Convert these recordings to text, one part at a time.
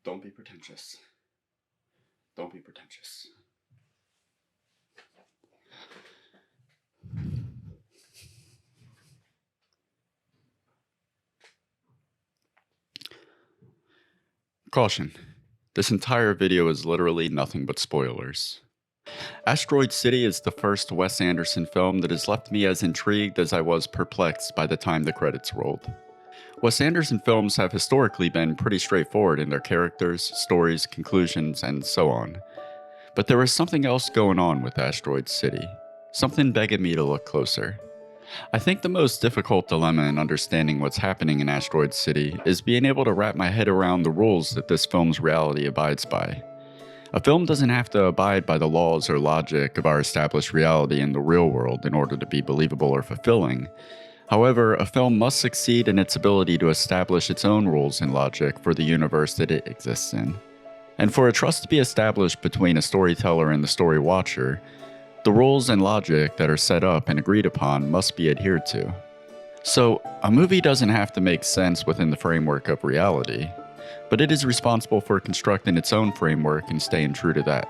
Don't be pretentious. Don't be pretentious. Caution. This entire video is literally nothing but spoilers. Asteroid City is the first Wes Anderson film that has left me as intrigued as I was perplexed by the time the credits rolled. Wes Anderson films have historically been pretty straightforward in their characters, stories, conclusions, and so on. But there was something else going on with Asteroid City, something begging me to look closer. I think the most difficult dilemma in understanding what's happening in Asteroid City is being able to wrap my head around the rules that this film's reality abides by. A film doesn't have to abide by the laws or logic of our established reality in the real world in order to be believable or fulfilling. However, a film must succeed in its ability to establish its own rules and logic for the universe that it exists in. And for a trust to be established between a storyteller and the story watcher, the rules and logic that are set up and agreed upon must be adhered to. So, a movie doesn't have to make sense within the framework of reality, but it is responsible for constructing its own framework and staying true to that.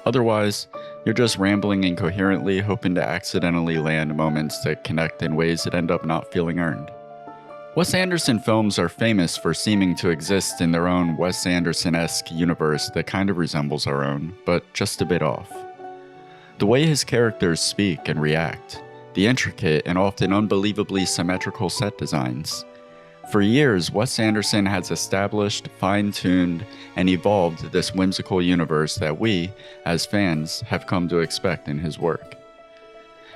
Otherwise, you're just rambling incoherently, hoping to accidentally land moments that connect in ways that end up not feeling earned. Wes Anderson films are famous for seeming to exist in their own Wes Anderson-esque universe that kind of resembles our own, but just a bit off. The way his characters speak and react, the intricate and often unbelievably symmetrical set designs. For years, Wes Anderson has established, fine-tuned, and evolved this whimsical universe that we, as fans, have come to expect in his work.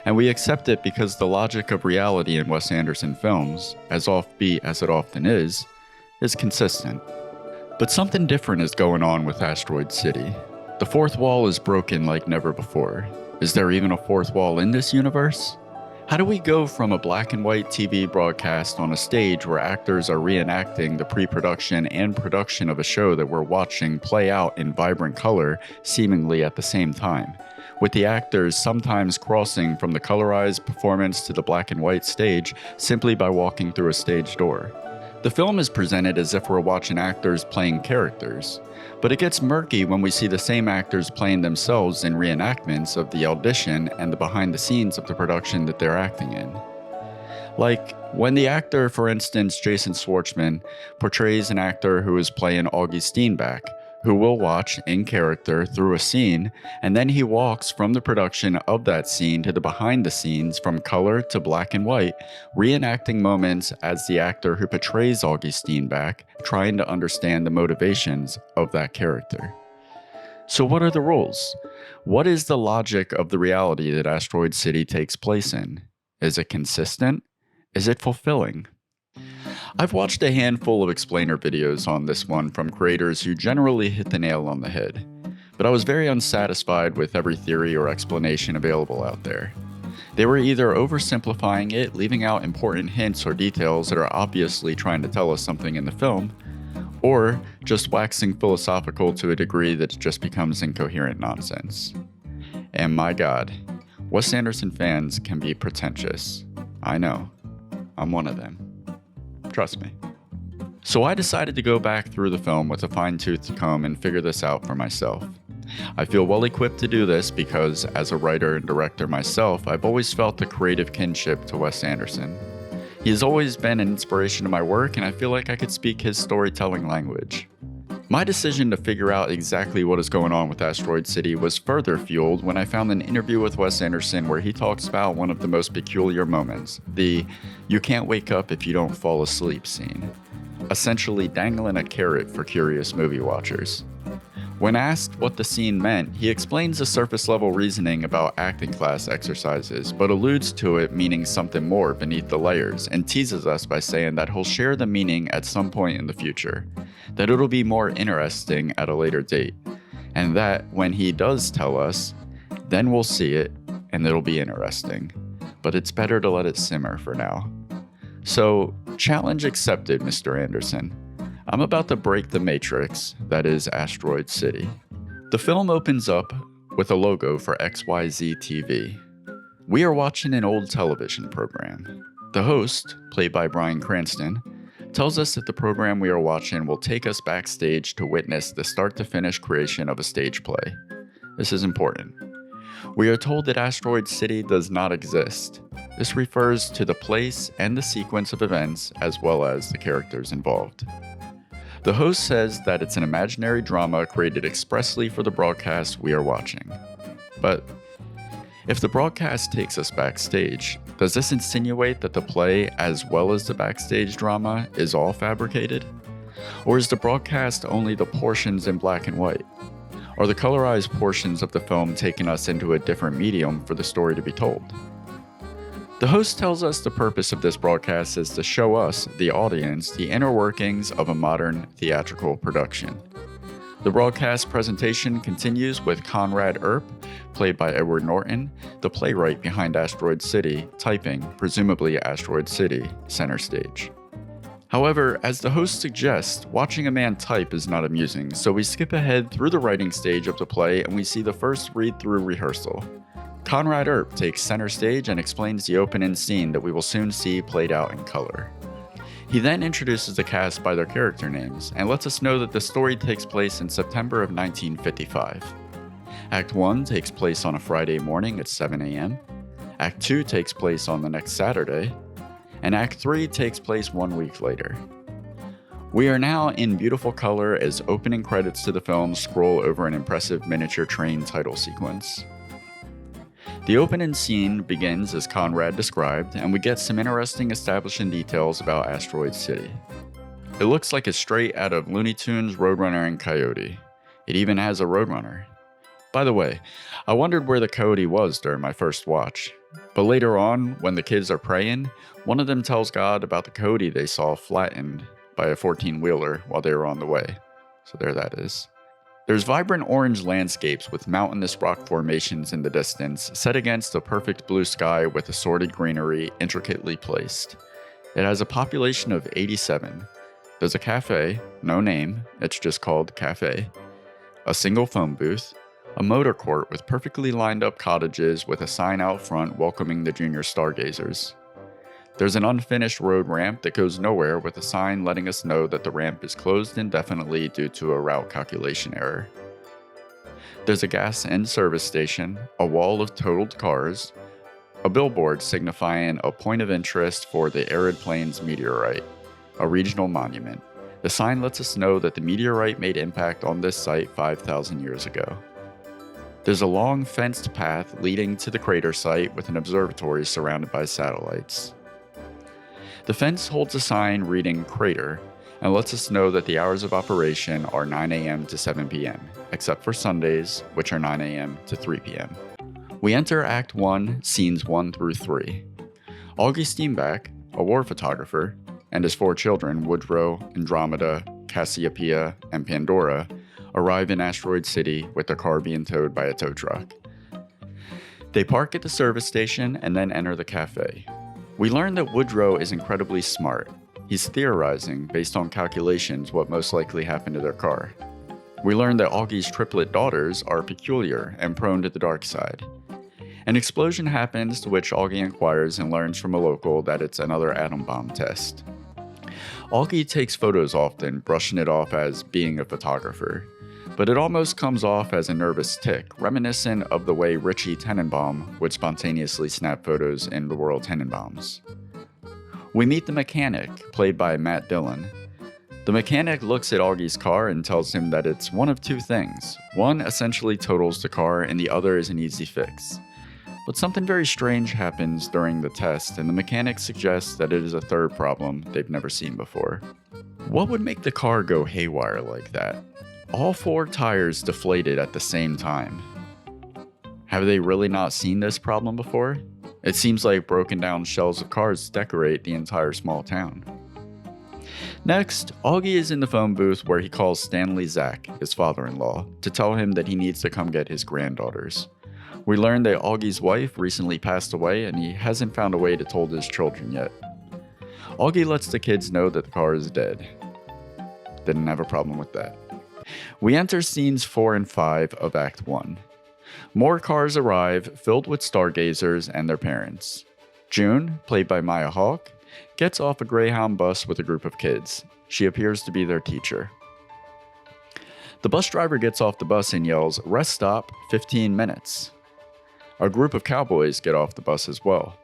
And we accept it because the logic of reality in Wes Anderson films, as offbeat as it often is consistent. But something different is going on with Asteroid City. The fourth wall is broken like never before. Is there even a fourth wall in this universe? How do we go from a black and white TV broadcast on a stage where actors are reenacting the pre-production and production of a show that we're watching play out in vibrant color seemingly at the same time, with the actors sometimes crossing from the colorized performance to the black and white stage simply by walking through a stage door? The film is presented as if we're watching actors playing characters, but it gets murky when we see the same actors playing themselves in reenactments of the audition and the behind the scenes of the production that they're acting in. Like, when the actor, for instance Jason Schwartzman, portrays an actor who is playing Augie Steenback, who will watch in character through a scene, and then he walks from the production of that scene to the behind the scenes from color to black and white, reenacting moments as the actor who portrays Augie Steenback, trying to understand the motivations of that character. So what are the rules? What is the logic of the reality that Asteroid City takes place in? Is it consistent? Is it fulfilling? I've watched a handful of explainer videos on this one from creators who generally hit the nail on the head, but I was very unsatisfied with every theory or explanation available out there. They were either oversimplifying it, leaving out important hints or details that are obviously trying to tell us something in the film, or just waxing philosophical to a degree that it just becomes incoherent nonsense. And my God, Wes Anderson fans can be pretentious. I know. I'm one of them. Trust me. So I decided to go back through the film with a fine-toothed comb and figure this out for myself. I feel well equipped to do this because, as a writer and director myself, I've always felt a creative kinship to Wes Anderson. He has always been an inspiration to my work, and I feel like I could speak his storytelling language. My decision to figure out exactly what is going on with Asteroid City was further fueled when I found an interview with Wes Anderson where he talks about one of the most peculiar moments, the "you can't wake up if you don't fall asleep" scene, essentially dangling a carrot for curious movie watchers. When asked what the scene meant, he explains the surface-level reasoning about acting class exercises, but alludes to it meaning something more beneath the layers, and teases us by saying that he'll share the meaning at some point in the future, that it'll be more interesting at a later date, and that when he does tell us, then we'll see it, and it'll be interesting, but it's better to let it simmer for now. So, challenge accepted, Mr. Anderson. I'm about to break the matrix that is Asteroid City. The film opens up with a logo for XYZ TV. We are watching an old television program. The host, played by Bryan Cranston, tells us that the program we are watching will take us backstage to witness the start-to-finish creation of a stage play. This is important. We are told that Asteroid City does not exist. This refers to the place and the sequence of events as well as the characters involved. The host says that it's an imaginary drama created expressly for the broadcast we are watching. But if the broadcast takes us backstage, does this insinuate that the play, as well as the backstage drama, is all fabricated? Or is the broadcast only the portions in black and white? Are the colorized portions of the film taking us into a different medium for the story to be told? The host tells us the purpose of this broadcast is to show us, the audience, the inner workings of a modern theatrical production. The broadcast presentation continues with Conrad Earp, played by Edward Norton, the playwright behind Asteroid City, typing, presumably Asteroid City, center stage. However, as the host suggests, watching a man type is not amusing, so we skip ahead through the writing stage of the play and we see the first read-through rehearsal. Conrad Earp takes center stage and explains the opening scene that we will soon see played out in color. He then introduces the cast by their character names and lets us know that the story takes place in September of 1955. Act 1 takes place on a Friday morning at 7 a.m. Act 2 takes place on the next Saturday. And Act 3 takes place 1 week later. We are now in beautiful color as opening credits to the film scroll over an impressive miniature train title sequence. The opening scene begins as Conrad described, and we get some interesting establishing details about Asteroid City. It looks like it's straight out of Looney Tunes, Roadrunner, and Coyote. It even has a Roadrunner. By the way, I wondered where the Coyote was during my first watch. But later on, when the kids are praying, one of them tells God about the Coyote they saw flattened by a 14-wheeler while they were on the way. So there that is. There's vibrant orange landscapes with mountainous rock formations in the distance, set against a perfect blue sky with assorted greenery intricately placed. It has a population of 87. There's a cafe, no name, it's just called Cafe, a single phone booth, a motor court with perfectly lined up cottages with a sign out front welcoming the junior stargazers. There's an unfinished road ramp that goes nowhere with a sign letting us know that the ramp is closed indefinitely due to a route calculation error. There's a gas and service station, a wall of totaled cars, a billboard signifying a point of interest for the Arid Plains meteorite, a regional monument. The sign lets us know that the meteorite made impact on this site 5,000 years ago. There's a long fenced path leading to the crater site with an observatory surrounded by satellites. The fence holds a sign reading Crater and lets us know that the hours of operation are 9 a.m. to 7 p.m., except for Sundays, which are 9 a.m. to 3 p.m. We enter Act 1, Scenes 1 through 3. Augie Steenback, a war photographer, and his 4 children, Woodrow, Andromeda, Cassiopeia, and Pandora, arrive in Asteroid City with their car being towed by a tow truck. They park at the service station and then enter the cafe. We learn that Woodrow is incredibly smart. He's theorizing, based on calculations, what most likely happened to their car. We learn that Augie's triplet daughters are peculiar and prone to the dark side. An explosion happens, to which Augie inquires and learns from a local that it's another atom bomb test. Augie takes photos often, brushing it off as being a photographer. But it almost comes off as a nervous tic, reminiscent of the way Richie Tenenbaum would spontaneously snap photos in The World Tenenbaums. We meet the mechanic, played by Matt Dillon. The mechanic looks at Augie's car and tells him that it's one of 2 things. One essentially totals the car and the other is an easy fix. But something very strange happens during the test, and the mechanic suggests that it is a third problem they've never seen before. What would make the car go haywire like that? All 4 tires deflated at the same time. Have they really not seen this problem before? It seems like broken down shells of cars decorate the entire small town. Next, Augie is in the phone booth where he calls Stanley Zach, his father-in-law, to tell him that he needs to come get his granddaughters. We learn that Augie's wife recently passed away and he hasn't found a way to told his children yet. Augie lets the kids know that the car is dead. Didn't have a problem with that. We enter scenes 4 and 5 of Act 1. More cars arrive, filled with stargazers and their parents. June, played by Maya Hawke, gets off a Greyhound bus with a group of kids. She appears to be their teacher. The bus driver gets off the bus and yells, "Rest stop, 15 minutes." A group of cowboys get off the bus as well.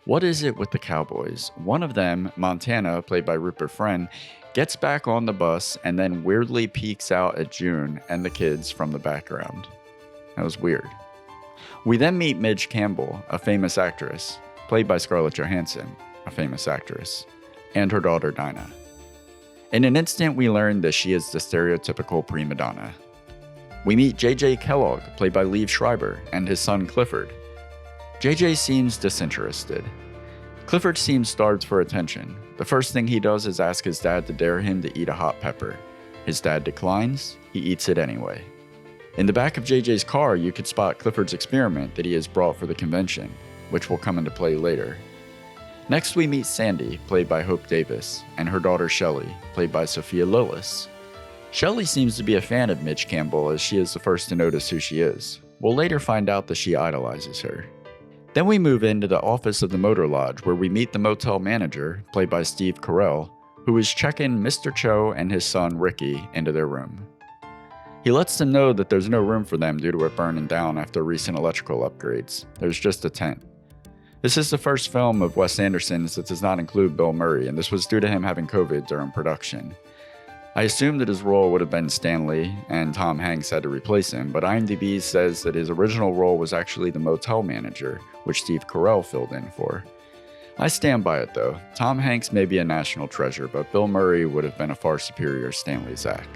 What is it with the cowboys? One of them, Montana, played by Rupert Friend, gets back on the bus and then weirdly peeks out at June and the kids from the background. That was weird. We then meet Midge Campbell, a famous actress, played by Scarlett Johansson, a famous actress, and her daughter Dinah. In an instant, we learn that she is the stereotypical prima donna. We meet J.J. Kellogg, played by Liev Schreiber, and his son Clifford. J.J. seems disinterested. Clifford seems starved for attention. The first thing he does is ask his dad to dare him to eat a hot pepper. His dad declines, he eats it anyway. In the back of J.J.'s car, you could spot Clifford's experiment that he has brought for the convention, which will come into play later. Next we meet Sandy, played by Hope Davis, and her daughter Shelley, played by Sophia Lillis. Shelley seems to be a fan of Midge Campbell as she is the first to notice who she is. We'll later find out that she idolizes her. Then we move into the office of the Motor Lodge where we meet the motel manager, played by Steve Carell, who is checking Mr. Cho and his son Ricky into their room. He lets them know that there's no room for them due to it burning down after recent electrical upgrades. There's just a tent. This is the first film of Wes Anderson's that does not include Bill Murray, and this was due to him having COVID during production. I assumed that his role would have been Stanley, and Tom Hanks had to replace him, but IMDb says that his original role was actually the motel manager, which Steve Carell filled in for. I stand by it though. Tom Hanks may be a national treasure, but Bill Murray would have been a far superior Stanley Zach.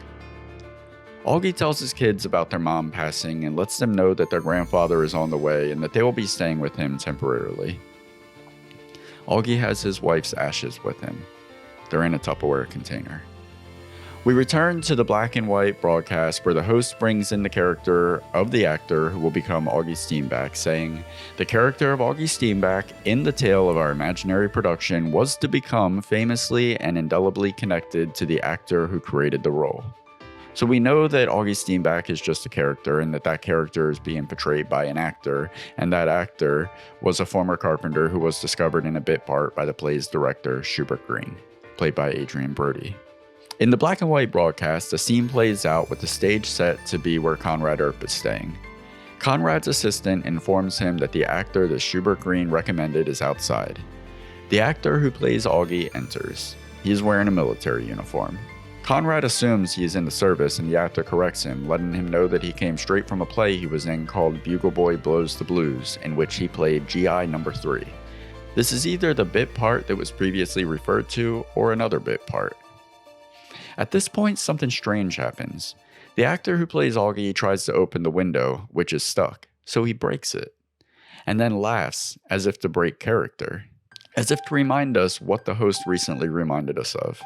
Augie tells his kids about their mom passing and lets them know that their grandfather is on the way and that they will be staying with him temporarily. Augie has his wife's ashes with him. They're in a Tupperware container. We return to the black and white broadcast where the host brings in the character of the actor who will become Augie Steenback, saying, "The character of Augie Steenback in the tale of our imaginary production was to become famously and indelibly connected to the actor who created the role." So we know that Augie Steenback is just a character and that character is being portrayed by an actor, and that actor was a former carpenter who was discovered in a bit part by the play's director, Schubert Green, played by Adrian Brody. In the black and white broadcast, a scene plays out with the stage set to be where Conrad Earp is staying. Conrad's assistant informs him that the actor that Schubert Green recommended is outside. The actor who plays Augie enters. He is wearing a military uniform. Conrad assumes he is in the service and the actor corrects him, letting him know that he came straight from a play he was in called Bugle Boy Blows the Blues, in which he played GI number 3. This is either the bit part that was previously referred to or another bit part. At this point, something strange happens. The actor who plays Augie tries to open the window, which is stuck, so he breaks it, and then laughs as if to break character, as if to remind us what the host recently reminded us of.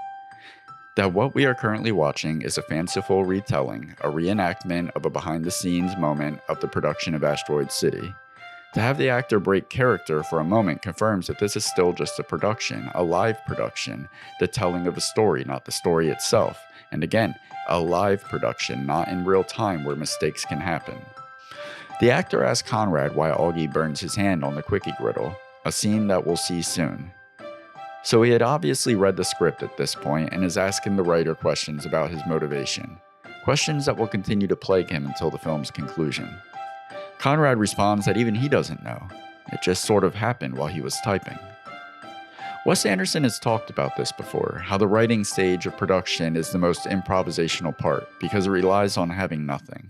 That what we are currently watching is a fanciful retelling, a reenactment of a behind-the-scenes moment of the production of Asteroid City. To have the actor break character for a moment confirms that this is still just a production, a live production, the telling of a story, not the story itself, and again, a live production, not in real time where mistakes can happen. The actor asks Conrad why Augie burns his hand on the quickie griddle, a scene that we'll see soon. So he had obviously read the script at this point and is asking the writer questions about his motivation, questions that will continue to plague him until the film's conclusion. Conrad responds that even he doesn't know. It just sort of happened while he was typing. Wes Anderson has talked about this before, how the writing stage of production is the most improvisational part because it relies on having nothing.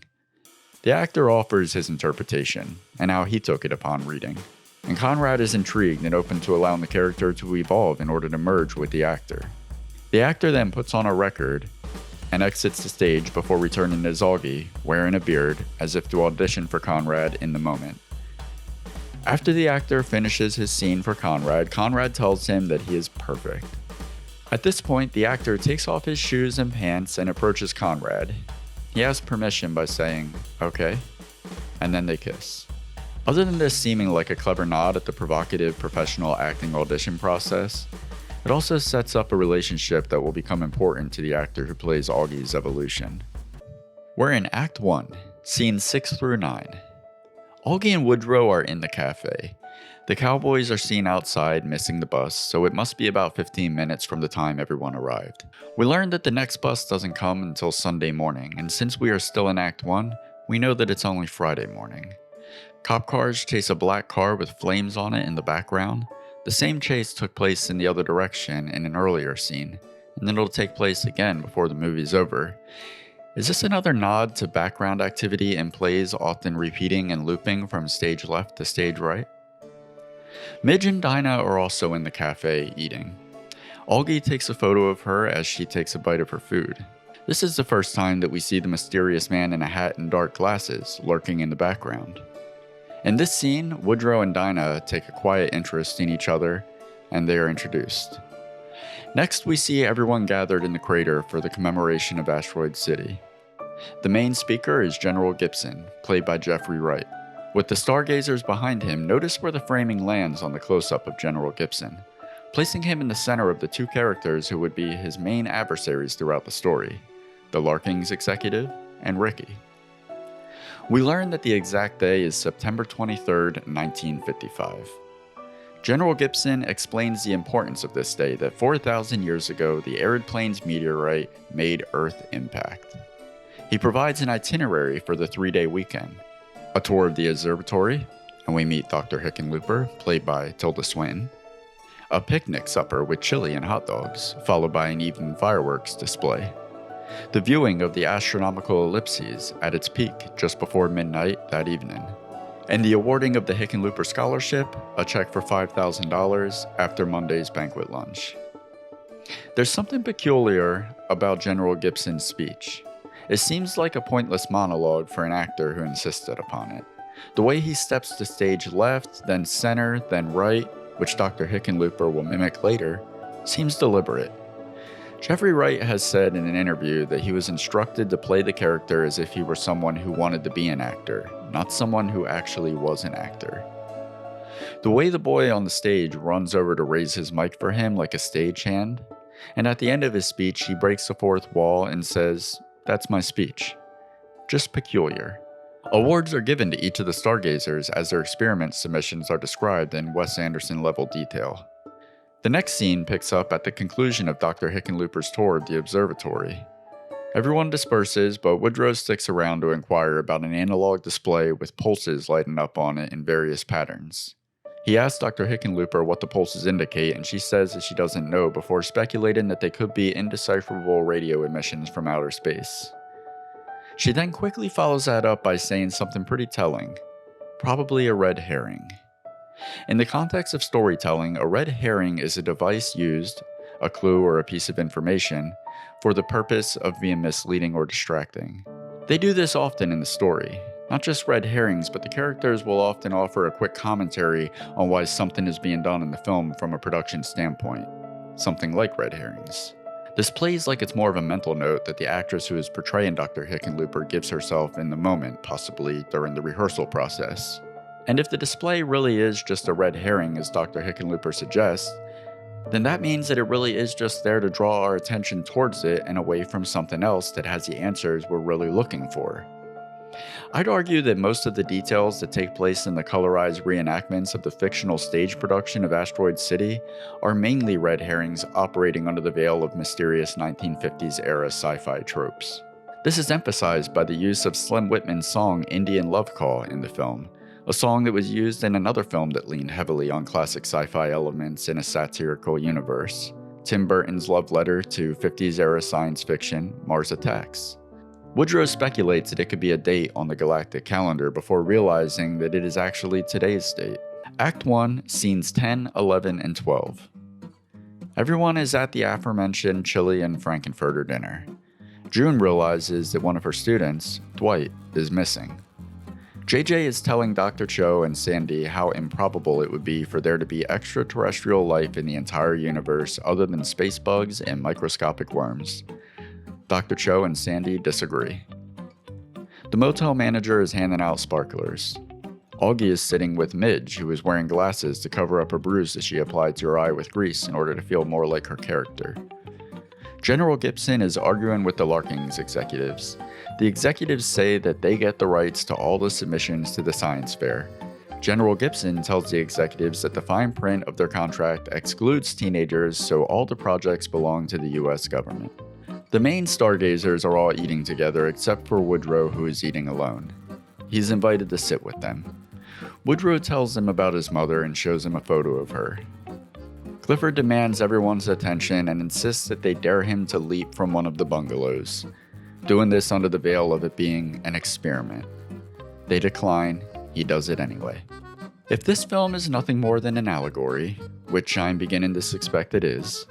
The actor offers his interpretation and how he took it upon reading, and Conrad is intrigued and open to allowing the character to evolve in order to merge with the actor. The actor then puts on a record and exits the stage before returning as Augie, wearing a beard, as if to audition for Conrad in the moment. After the actor finishes his scene for Conrad, Conrad tells him that he is perfect. At this point, the actor takes off his shoes and pants and approaches Conrad. He asks permission by saying, "Okay," and then they kiss. Other than this seeming like a clever nod at the provocative professional acting audition process, it also sets up a relationship that will become important to the actor who plays Augie's evolution. We're in Act 1, scenes 6 through 9. Augie and Woodrow are in the cafe. The cowboys are seen outside missing the bus, so it must be about 15 minutes from the time everyone arrived. We learn that the next bus doesn't come until Sunday morning, and since we are still in Act 1, we know that it's only Friday morning. Cop cars chase a black car with flames on it in the background. The same chase took place in the other direction in an earlier scene, and then it'll take place again before the movie's over. Is this another nod to background activity in plays often repeating and looping from stage left to stage right? Midge and Dinah are also in the cafe eating. Augie takes a photo of her as she takes a bite of her food. This is the first time that we see the mysterious man in a hat and dark glasses lurking in the background. In this scene, Woodrow and Dinah take a quiet interest in each other, and they are introduced. Next, we see everyone gathered in the crater for the commemoration of Asteroid City. The main speaker is General Gibson, played by Jeffrey Wright. With the stargazers behind him, notice where the framing lands on the close-up of General Gibson, placing him in the center of the two characters who would be his main adversaries throughout the story, the Larkins executive and Ricky. We learn that the exact day is September 23, 1955. General Gibson explains the importance of this day that 4,000 years ago the Arid Plains meteorite made Earth impact. He provides an itinerary for the 3-day weekend, a tour of the observatory, and we meet Dr. Hickenlooper, played by Tilda Swinton, a picnic supper with chili and hot dogs, followed by an evening fireworks display, the viewing of the astronomical ellipses at its peak just before midnight that evening, and the awarding of the Hickenlooper Scholarship, a check for $5,000 after Monday's banquet lunch. There's something peculiar about General Gibson's speech. It seems like a pointless monologue for an actor who insisted upon it. The way he steps to stage left, then center, then right, which Dr. Hickenlooper will mimic later, seems deliberate. Jeffrey Wright has said in an interview that he was instructed to play the character as if he were someone who wanted to be an actor, not someone who actually was an actor. The way the boy on the stage runs over to raise his mic for him like a stagehand, and at the end of his speech he breaks the fourth wall and says, "That's my speech." Just peculiar. Awards are given to each of the stargazers as their experiment submissions are described in Wes Anderson level detail. The next scene picks up at the conclusion of Dr. Hickenlooper's tour of the observatory. Everyone disperses, but Woodrow sticks around to inquire about an analog display with pulses lighting up on it in various patterns. He asks Dr. Hickenlooper what the pulses indicate, and she says that she doesn't know before speculating that they could be indecipherable radio emissions from outer space. She then quickly follows that up by saying something pretty telling, probably a red herring. In the context of storytelling, a red herring is a device used, a clue or a piece of information, for the purpose of being misleading or distracting. They do this often in the story. Not just red herrings, but the characters will often offer a quick commentary on why something is being done in the film from a production standpoint, something like red herrings. This plays like it's more of a mental note that the actress who is portraying Dr. Hickenlooper gives herself in the moment, possibly during the rehearsal process. And if the display really is just a red herring, as Dr. Hickenlooper suggests, then that means that it really is just there to draw our attention towards it and away from something else that has the answers we're really looking for. I'd argue that most of the details that take place in the colorized reenactments of the fictional stage production of Asteroid City are mainly red herrings operating under the veil of mysterious 1950s era sci-fi tropes. This is emphasized by the use of Slim Whitman's song Indian Love Call in the film, a song that was used in another film that leaned heavily on classic sci-fi elements in a satirical universe, Tim Burton's love letter to 50s-era science fiction, Mars Attacks. Woodrow speculates that it could be a date on the galactic calendar before realizing that it is actually today's date. Act 1, Scenes 10, 11, and 12. Everyone is at the aforementioned chili and Frankenfurter dinner. June realizes that one of her students, Dwight, is missing. JJ is telling Dr. Cho and Sandy how improbable it would be for there to be extraterrestrial life in the entire universe other than space bugs and microscopic worms. Dr. Cho and Sandy disagree. The motel manager is handing out sparklers. Augie is sitting with Midge, who is wearing glasses to cover up a bruise that she applied to her eye with grease in order to feel more like her character. General Gibson is arguing with the Larkins executives. The executives say that they get the rights to all the submissions to the science fair. General Gibson tells the executives that the fine print of their contract excludes teenagers, so all the projects belong to the US government. The main stargazers are all eating together except for Woodrow, who is eating alone. He's invited to sit with them. Woodrow tells them about his mother and shows him a photo of her. Clifford demands everyone's attention and insists that they dare him to leap from one of the bungalows, doing this under the veil of it being an experiment. They decline, he does it anyway. If this film is nothing more than an allegory, which I'm beginning to suspect it is,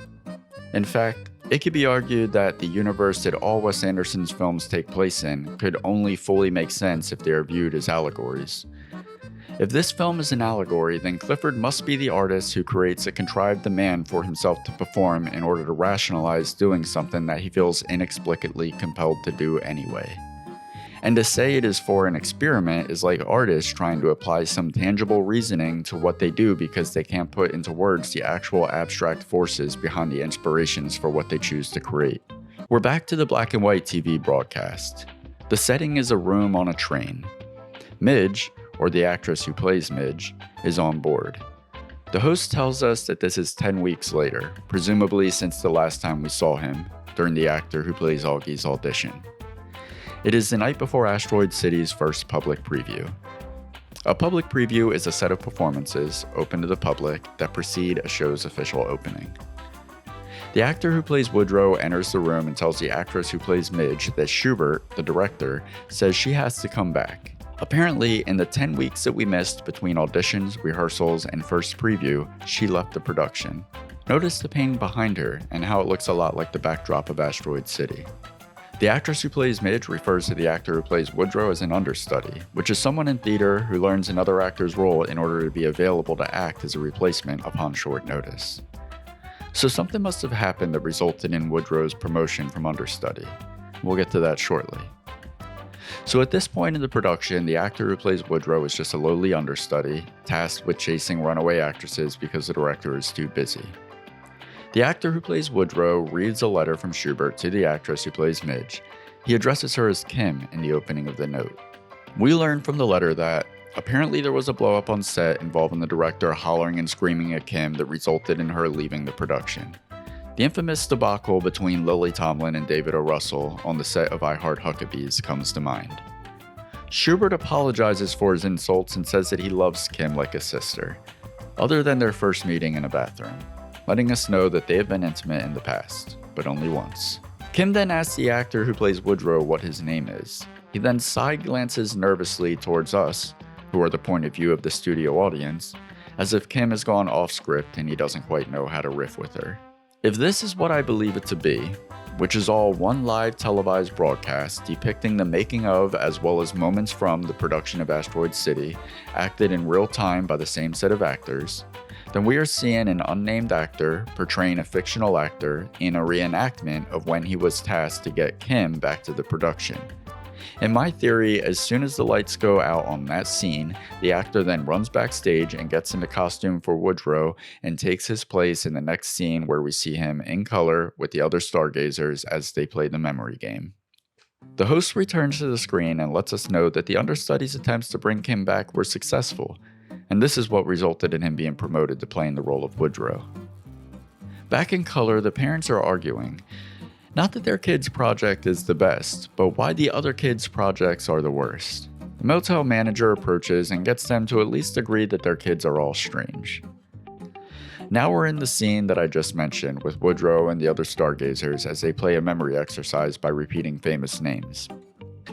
in fact, it could be argued that the universe that all Wes Anderson's films take place in could only fully make sense if they are viewed as allegories. If this film is an allegory, then Clifford must be the artist who creates a contrived demand for himself to perform in order to rationalize doing something that he feels inexplicably compelled to do anyway. And to say it is for an experiment is like artists trying to apply some tangible reasoning to what they do because they can't put into words the actual abstract forces behind the inspirations for what they choose to create. We're back to the black and white TV broadcast. The setting is a room on a train. Midge, or the actress who plays Midge, is on board. The host tells us that this is 10 weeks later, presumably since the last time we saw him, during the actor who plays Augie's audition. It is the night before Asteroid City's first public preview. A public preview is a set of performances, open to the public, that precede a show's official opening. The actor who plays Woodrow enters the room and tells the actress who plays Midge that Schubert, the director, says she has to come back. Apparently, in the 10 weeks that we missed between auditions, rehearsals, and first preview, she left the production. Notice the painting behind her and how it looks a lot like the backdrop of Asteroid City. The actress who plays Midge refers to the actor who plays Woodrow as an understudy, which is someone in theater who learns another actor's role in order to be available to act as a replacement upon short notice. So something must have happened that resulted in Woodrow's promotion from understudy. We'll get to that shortly. So at this point in the production, the actor who plays Woodrow is just a lowly understudy, tasked with chasing runaway actresses because the director is too busy. The actor who plays Woodrow reads a letter from Schubert to the actress who plays Midge. He addresses her as Kim in the opening of the note. We learn from the letter that apparently there was a blow-up on set involving the director hollering and screaming at Kim that resulted in her leaving the production. The infamous debacle between Lily Tomlin and David O. Russell on the set of I Heart Huckabees comes to mind. Schubert apologizes for his insults and says that he loves Kim like a sister, other than their first meeting in a bathroom, letting us know that they have been intimate in the past, but only once. Kim then asks the actor who plays Woodrow what his name is. He then side glances nervously towards us, who are the point of view of the studio audience, as if Kim has gone off script and he doesn't quite know how to riff with her. If this is what I believe it to be, which is all one live televised broadcast depicting the making of as well as moments from the production of Asteroid City, acted in real time by the same set of actors, then we are seeing an unnamed actor portraying a fictional actor in a reenactment of when he was tasked to get Kim back to the production. In my theory, as soon as the lights go out on that scene, the actor then runs backstage and gets into costume for Woodrow and takes his place in the next scene where we see him in color with the other stargazers as they play the memory game. The host returns to the screen and lets us know that the understudy's attempts to bring Kim back were successful, and this is what resulted in him being promoted to playing the role of Woodrow. Back in color, the parents are arguing. Not that their kid's project is the best, but why the other kids' projects are the worst. The motel manager approaches and gets them to at least agree that their kids are all strange. Now we're in the scene that I just mentioned with Woodrow and the other stargazers as they play a memory exercise by repeating famous names.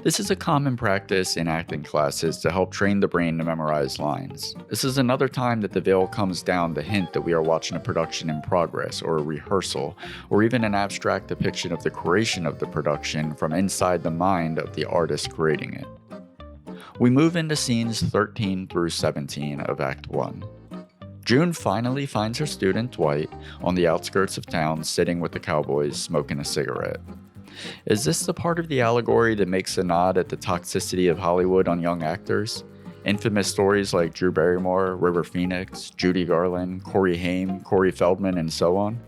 This is a common practice in acting classes to help train the brain to memorize lines. This is another time that the veil comes down to hint that we are watching a production in progress, or a rehearsal, or even an abstract depiction of the creation of the production from inside the mind of the artist creating it. We move into scenes 13 through 17 of Act 1. June finally finds her student Dwight on the outskirts of town sitting with the cowboys smoking a cigarette. Is this the part of the allegory that makes a nod at the toxicity of Hollywood on young actors? Infamous stories like Drew Barrymore, River Phoenix, Judy Garland, Corey Haim, Corey Feldman, and so on?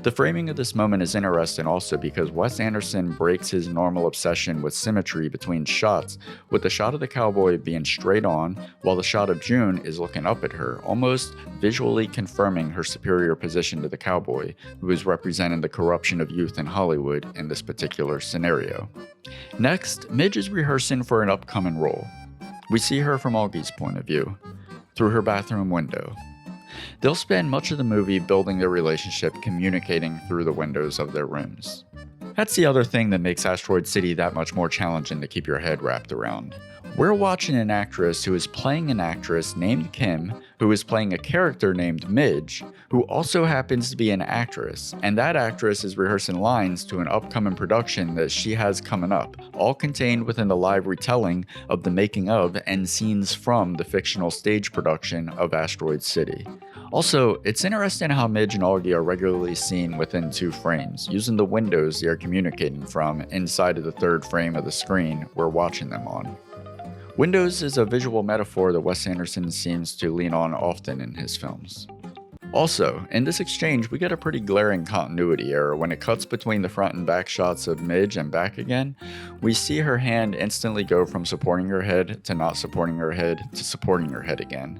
The framing of this moment is interesting also because Wes Anderson breaks his normal obsession with symmetry between shots, with the shot of the cowboy being straight on, while the shot of June is looking up at her, almost visually confirming her superior position to the cowboy, who is representing the corruption of youth in Hollywood in this particular scenario. Next, Midge is rehearsing for an upcoming role. We see her from Augie's point of view, through her bathroom window. They'll spend much of the movie building their relationship, communicating through the windows of their rooms. That's the other thing that makes Asteroid City that much more challenging to keep your head wrapped around. We're watching an actress who is playing an actress named Kim, who is playing a character named Midge, who also happens to be an actress, and that actress is rehearsing lines to an upcoming production that she has coming up, all contained within the live retelling of the making of and scenes from the fictional stage production of Asteroid City. Also, it's interesting how Midge and Augie are regularly seen within 2 frames, using the windows they are communicating from inside of the 3rd frame of the screen we're watching them on. Windows is a visual metaphor that Wes Anderson seems to lean on often in his films. Also, in this exchange, we get a pretty glaring continuity error when it cuts between the front and back shots of Midge and back again. We see her hand instantly go from supporting her head to not supporting her head to supporting her head again.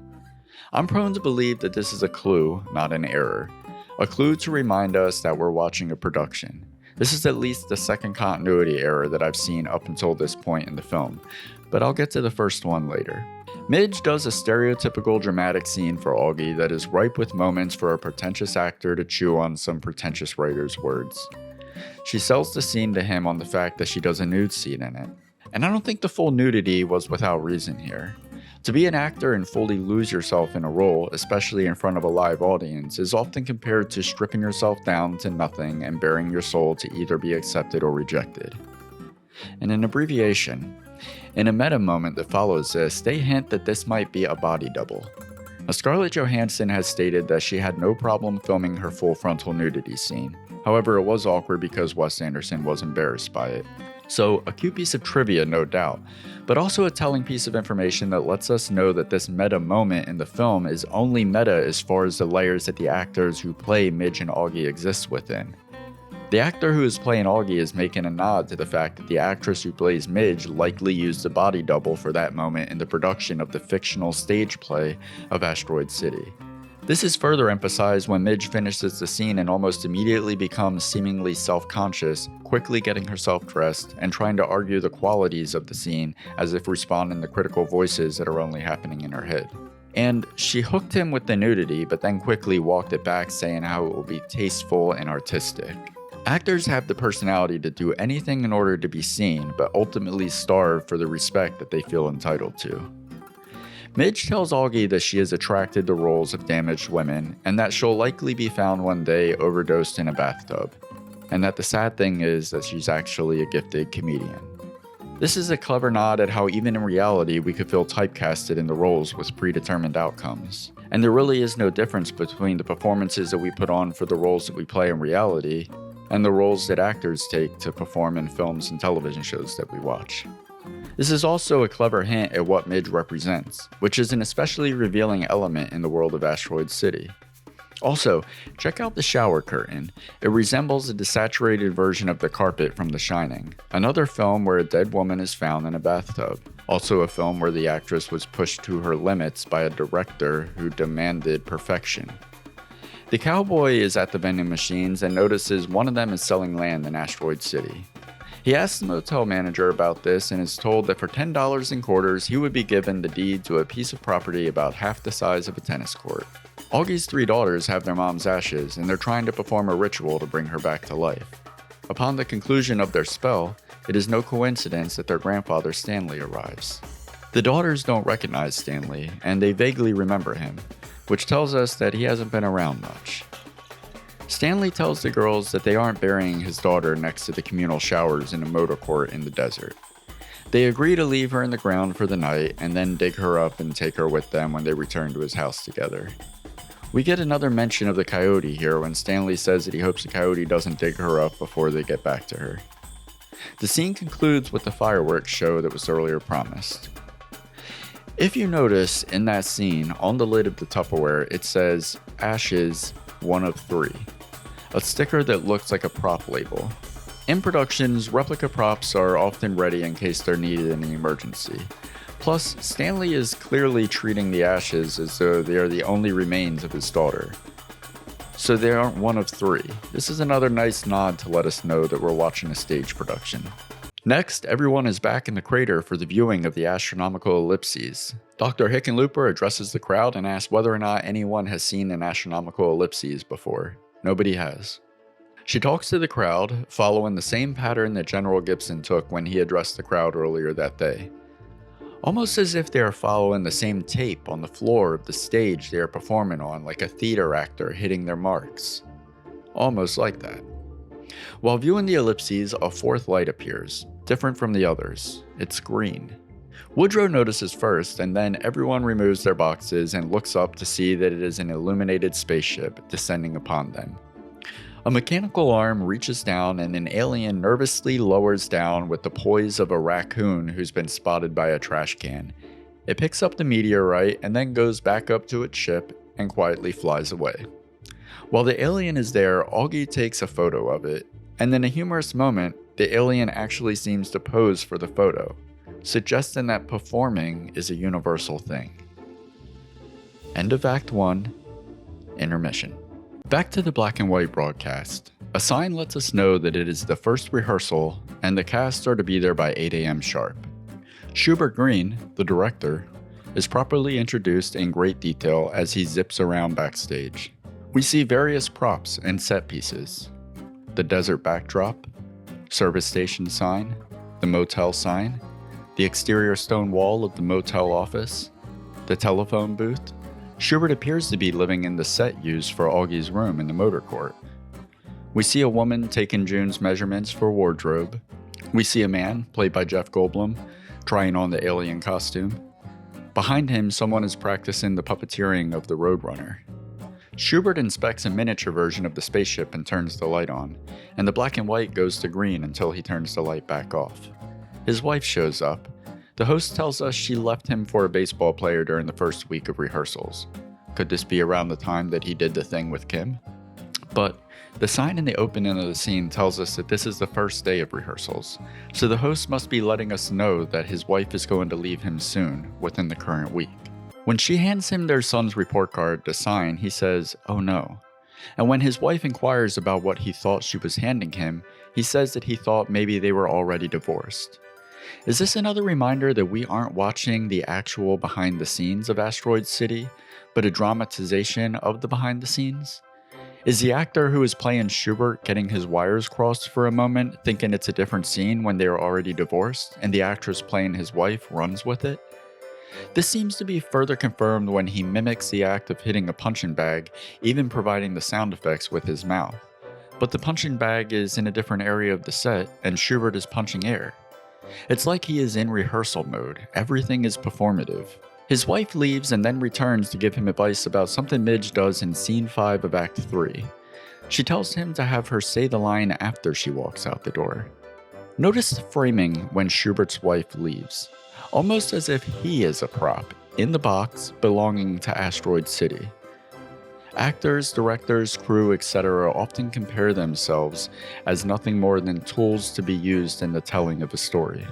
I'm prone to believe that this is a clue, not an error. A clue to remind us that we're watching a production. This is at least the second continuity error that I've seen up until this point in the film, but I'll get to the first one later. Midge does a stereotypical dramatic scene for Augie that is ripe with moments for a pretentious actor to chew on some pretentious writer's words. She sells the scene to him on the fact that she does a nude scene in it. And I don't think the full nudity was without reason here. To be an actor and fully lose yourself in a role, especially in front of a live audience, is often compared to stripping yourself down to nothing and bearing your soul to either be accepted or rejected. In an abbreviation, in a meta moment that follows this, they hint that this might be a body double. Scarlett Johansson has stated that she had no problem filming her full frontal nudity scene. However, it was awkward because Wes Anderson was embarrassed by it. So, a cute piece of trivia, no doubt, but also a telling piece of information that lets us know that this meta moment in the film is only meta as far as the layers that the actors who play Midge and Augie exist within. The actor who is playing Augie is making a nod to the fact that the actress who plays Midge likely used a body double for that moment in the production of the fictional stage play of Asteroid City. This is further emphasized when Midge finishes the scene and almost immediately becomes seemingly self-conscious, quickly getting herself dressed and trying to argue the qualities of the scene as if responding to critical voices that are only happening in her head. And she hooked him with the nudity, but then quickly walked it back, saying how it will be tasteful and artistic. Actors have the personality to do anything in order to be seen, but ultimately starve for the respect that they feel entitled to. Midge tells Augie that she is attracted to roles of damaged women, and that she'll likely be found one day overdosed in a bathtub, and that the sad thing is that she's actually a gifted comedian. This is a clever nod at how even in reality we could feel typecasted in the roles with predetermined outcomes. And there really is no difference between the performances that we put on for the roles that we play in reality and the roles that actors take to perform in films and television shows that we watch. This is also a clever hint at what Midge represents, which is an especially revealing element in the world of Asteroid City. Also, check out the shower curtain. It resembles a desaturated version of the carpet from The Shining, another film where a dead woman is found in a bathtub. Also a film where the actress was pushed to her limits by a director who demanded perfection. The cowboy is at the vending machines and notices one of them is selling land in Asteroid City. He asks the motel manager about this and is told that for $10 in quarters, he would be given the deed to a piece of property about half the size of a tennis court. Augie's 3 daughters have their mom's ashes, and they're trying to perform a ritual to bring her back to life. Upon the conclusion of their spell, it is no coincidence that their grandfather Stanley arrives. The daughters don't recognize Stanley, and they vaguely remember him, which tells us that he hasn't been around much. Stanley tells the girls that they aren't burying his daughter next to the communal showers in a motor court in the desert. They agree to leave her in the ground for the night and then dig her up and take her with them when they return to his house together. We get another mention of the coyote here when Stanley says that he hopes the coyote doesn't dig her up before they get back to her. The scene concludes with the fireworks show that was earlier promised. If you notice in that scene, on the lid of the Tupperware, it says, "Ashes, 1 of 3." a sticker that looks like a prop label. In productions, replica props are often ready in case they're needed in an emergency. Plus, Stanley is clearly treating the ashes as though they are the only remains of his daughter. So they aren't one of three. This is another nice nod to let us know that we're watching a stage production. Next, everyone is back in the crater for the viewing of the astronomical ellipses. Dr. Hickenlooper addresses the crowd and asks whether or not anyone has seen an astronomical ellipses before. Nobody has. She talks to the crowd, following the same pattern that General Gibson took when he addressed the crowd earlier that day. Almost as if they are following the same tape on the floor of the stage they are performing on, like a theater actor hitting their marks. Almost like that. While viewing the ellipses, a fourth light appears, different from the others. It's green. Woodrow notices first, and then everyone removes their boxes and looks up to see that it is an illuminated spaceship descending upon them. A mechanical arm reaches down and an alien nervously lowers down with the poise of a raccoon who's been spotted by a trash can. It picks up the meteorite and then goes back up to its ship and quietly flies away. While the alien is there, Augie takes a photo of it, and in a humorous moment, the alien actually seems to pose for the photo, suggesting that performing is a universal thing. End of Act 1, intermission. Back to the black and white broadcast. A sign lets us know that it is the first rehearsal and the cast are to be there by 8 a.m. sharp. Schubert Green, the director, is properly introduced in great detail as he zips around backstage. We see various props and set pieces. The desert backdrop, service station sign, the motel sign, the exterior stone wall of the motel office, the telephone booth. Schubert appears to be living in the set used for Augie's room in the motor court. We see a woman taking June's measurements for wardrobe. We see a man, played by Jeff Goldblum, trying on the alien costume. Behind him, someone is practicing the puppeteering of the Roadrunner. Schubert inspects a miniature version of the spaceship and turns the light on, and the black and white goes to green until he turns the light back off. His wife shows up. The host tells us she left him for a baseball player during the first week of rehearsals. Could this be around the time that he did the thing with Kim? But the sign in the opening of the scene tells us that this is the first day of rehearsals, so the host must be letting us know that his wife is going to leave him soon, within the current week. When she hands him their son's report card to sign, he says, "Oh no." And when his wife inquires about what he thought she was handing him, he says that he thought maybe they were already divorced. Is this another reminder that we aren't watching the actual behind the scenes of Asteroid City, but a dramatization of the behind the scenes? Is the actor who is playing Schubert getting his wires crossed for a moment, thinking it's a different scene when they are already divorced, and the actress playing his wife runs with it? This seems to be further confirmed when he mimics the act of hitting a punching bag, even providing the sound effects with his mouth. But the punching bag is in a different area of the set, and Schubert is punching air. It's like he is in rehearsal mode. Everything is performative. His wife leaves and then returns to give him advice about something Midge does in Scene 5 of Act 3. She tells him to have her say the line after she walks out the door. Notice the framing when Schubert's wife leaves, almost as if he is a prop in the box belonging to Asteroid City. Actors, directors, crew, etc. often compare themselves as nothing more than tools to be used in the telling of a story.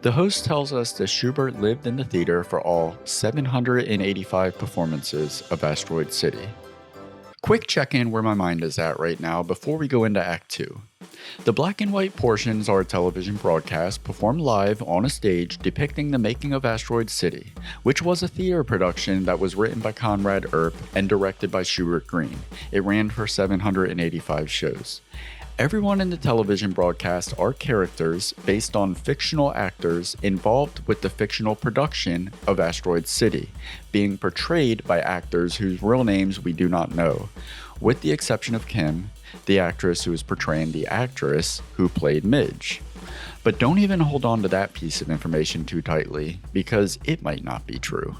The host tells us that Schubert lived in the theater for all 785 performances of Asteroid City. Quick check-in where my mind is at right now before we go into Act 2. The black and white portions are a television broadcast performed live on a stage depicting the making of Asteroid City, which was a theater production that was written by Conrad Earp and directed by Schubert Green. It ran for 785 shows. Everyone in the television broadcast are characters based on fictional actors involved with the fictional production of Asteroid City, being portrayed by actors whose real names we do not know, with the exception of Kim, the actress who is portraying the actress who played Midge. But don't even hold on to that piece of information too tightly, because it might not be true.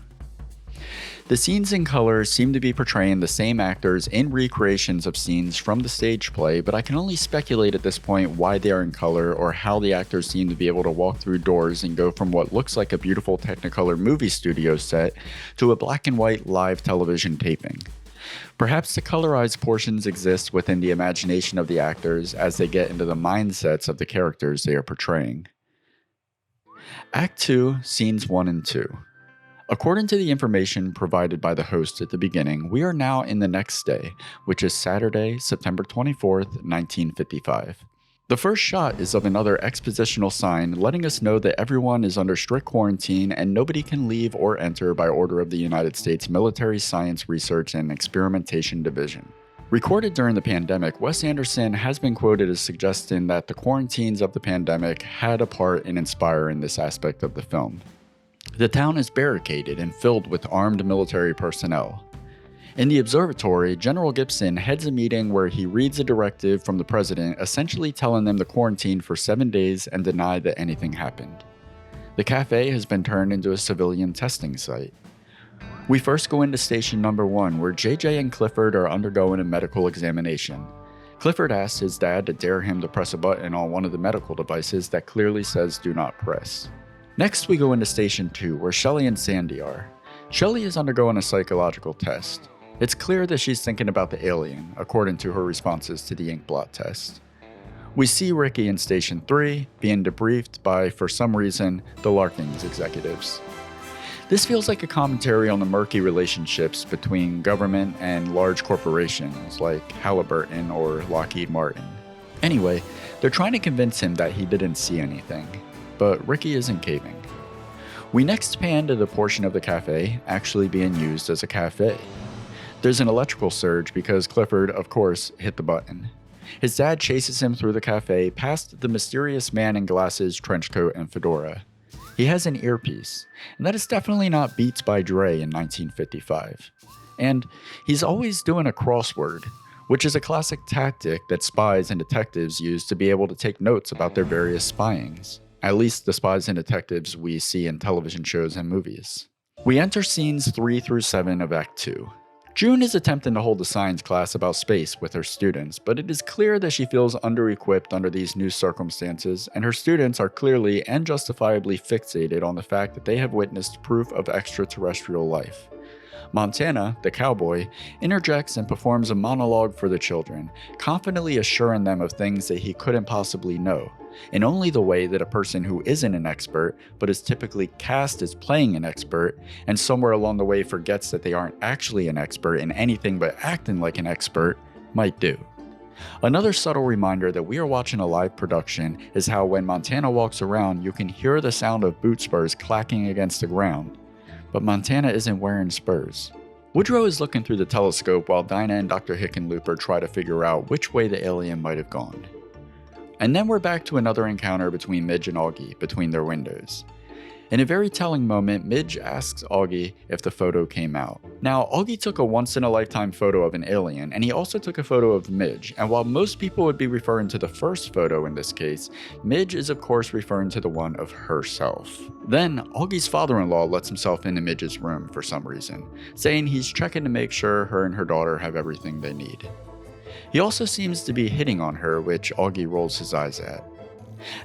The scenes in color seem to be portraying the same actors in recreations of scenes from the stage play, but I can only speculate at this point why they are in color or how the actors seem to be able to walk through doors and go from what looks like a beautiful Technicolor movie studio set to a black and white live television taping. Perhaps the colorized portions exist within the imagination of the actors as they get into the mindsets of the characters they are portraying. Act 2, Scenes 1 and 2. According to the information provided by the host at the beginning, we are now in the next day, which is Saturday, September 24th, 1955. The first shot is of another expositional sign letting us know that everyone is under strict quarantine and nobody can leave or enter by order of the United States Military Science Research and Experimentation Division. Recorded during the pandemic, Wes Anderson has been quoted as suggesting that the quarantines of the pandemic had a part in inspiring this aspect of the film. The town is barricaded and filled with armed military personnel. In the observatory, General Gibson heads a meeting where he reads a directive from the president essentially telling them to quarantine for 7 days and deny that anything happened. The cafe has been turned into a civilian testing site. We first go into station number 1 where JJ and Clifford are undergoing a medical examination. Clifford asks his dad to dare him to press a button on one of the medical devices that clearly says do not press. Next, we go into Station 2, where Shelley and Sandy are. Shelley is undergoing a psychological test. It's clear that she's thinking about the alien, according to her responses to the ink blot test. We see Ricky in Station 3, being debriefed by, for some reason, the Larkins executives. This feels like a commentary on the murky relationships between government and large corporations like Halliburton or Lockheed Martin. Anyway, they're trying to convince him that he didn't see anything. But Ricky isn't caving. We next pan to the portion of the cafe actually being used as a cafe. There's an electrical surge because Clifford, of course, hit the button. His dad chases him through the cafe past the mysterious man in glasses, trench coat, and fedora. He has an earpiece, and that is definitely not Beats by Dre in 1955. And he's always doing a crossword, which is a classic tactic that spies and detectives use to be able to take notes about their various spyings. At least the spies and detectives we see in television shows and movies. We enter scenes 3 through 7 of Act 2. June is attempting to hold a science class about space with her students, but it is clear that she feels under-equipped under these new circumstances, and her students are clearly and justifiably fixated on the fact that they have witnessed proof of extraterrestrial life. Montana, the cowboy, interjects and performs a monologue for the children, confidently assuring them of things that he couldn't possibly know, in only the way that a person who isn't an expert, but is typically cast as playing an expert, and somewhere along the way forgets that they aren't actually an expert in anything but acting like an expert, might do. Another subtle reminder that we are watching a live production is how when Montana walks around, you can hear the sound of boot spurs clacking against the ground. But Montana isn't wearing spurs. Woodrow is looking through the telescope while Dinah and Dr. Hickenlooper try to figure out which way the alien might have gone. And then we're back to another encounter between Midge and Augie between their windows. In a very telling moment, Midge asks Augie if the photo came out. Now, Augie took a once-in-a-lifetime photo of an alien, and he also took a photo of Midge, and while most people would be referring to the first photo in this case, Midge is of course referring to the one of herself. Then, Augie's father-in-law lets himself into Midge's room for some reason, saying he's checking to make sure her and her daughter have everything they need. He also seems to be hitting on her, which Augie rolls his eyes at.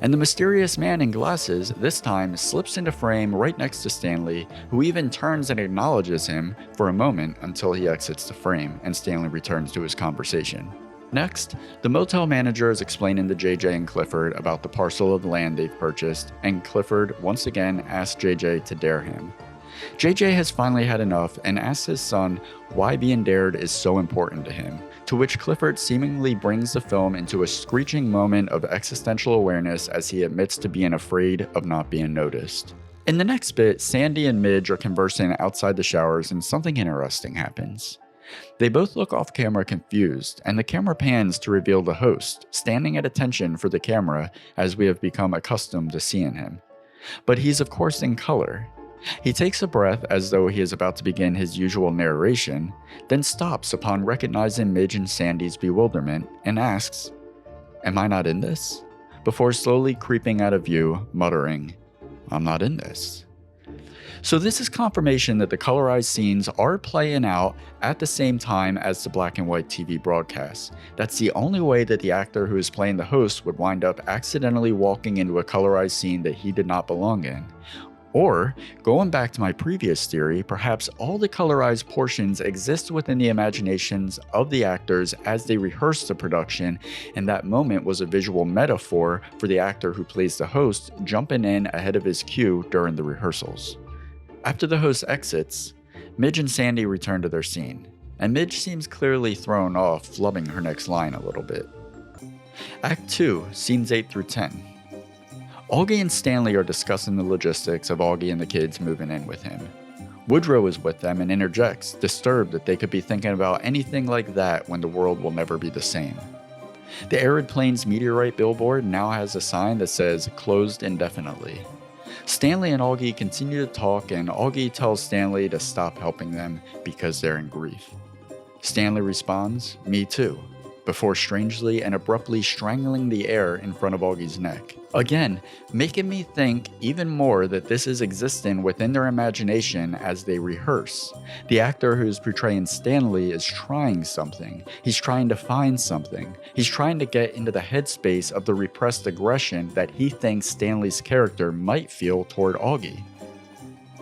And the mysterious man in glasses, this time, slips into frame right next to Stanley, who even turns and acknowledges him for a moment until he exits the frame and Stanley returns to his conversation. Next, the motel manager is explaining to JJ and Clifford about the parcel of land they've purchased, and Clifford once again asks JJ to dare him. JJ has finally had enough and asks his son why being dared is so important to him, to which Clifford seemingly brings the film into a screeching moment of existential awareness as he admits to being afraid of not being noticed. In the next bit, Sandy and Midge are conversing outside the showers and something interesting happens. They both look off camera confused, and the camera pans to reveal the host, standing at attention for the camera as we have become accustomed to seeing him. But he's of course in color. He takes a breath as though he is about to begin his usual narration, then stops upon recognizing Midge and Sandy's bewilderment and asks, "Am I not in this?" before slowly creeping out of view, muttering, "I'm not in this." So this is confirmation that the colorized scenes are playing out at the same time as the black and white TV broadcasts. That's the only way that the actor who is playing the host would wind up accidentally walking into a colorized scene that he did not belong in. Or, going back to my previous theory, perhaps all the colorized portions exist within the imaginations of the actors as they rehearse the production, and that moment was a visual metaphor for the actor who plays the host jumping in ahead of his cue during the rehearsals. After the host exits, Midge and Sandy return to their scene, and Midge seems clearly thrown off, flubbing her next line a little bit. Act 2, scenes 8 through 10. Augie and Stanley are discussing the logistics of Augie and the kids moving in with him. Woodrow is with them and interjects, disturbed that they could be thinking about anything like that when the world will never be the same. The Arid Plains meteorite billboard now has a sign that says, "Closed indefinitely." Stanley and Augie continue to talk, and Augie tells Stanley to stop helping them because they're in grief. Stanley responds, "Me too," before strangely and abruptly strangling the air in front of Augie's neck. Again, making me think even more that this is existing within their imagination as they rehearse. The actor who's portraying Stanley is trying something. He's trying to find something. He's trying to get into the headspace of the repressed aggression that he thinks Stanley's character might feel toward Augie.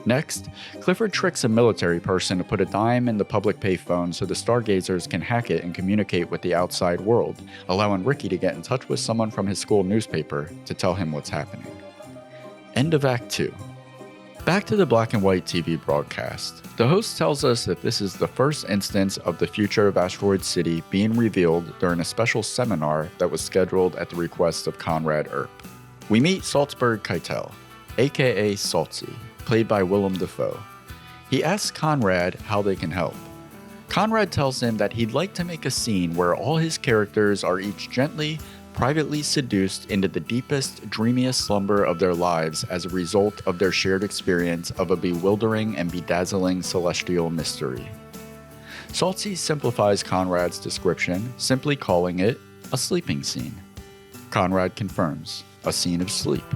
Next, Clifford tricks a military person to put a dime in the public payphone so the stargazers can hack it and communicate with the outside world, allowing Ricky to get in touch with someone from his school newspaper to tell him what's happening. End of Act 2. Back to the black and white TV broadcast. The host tells us that this is the first instance of the future of Asteroid City being revealed during a special seminar that was scheduled at the request of Conrad Earp. We meet Salzburg Keitel, aka Saltzy, played by Willem Dafoe. He asks Conrad how they can help. Conrad tells him that he'd like to make a scene where all his characters are each gently, privately seduced into the deepest, dreamiest slumber of their lives as a result of their shared experience of a bewildering and bedazzling celestial mystery. Saltzy simplifies Conrad's description, simply calling it a sleeping scene. Conrad confirms, a scene of sleep.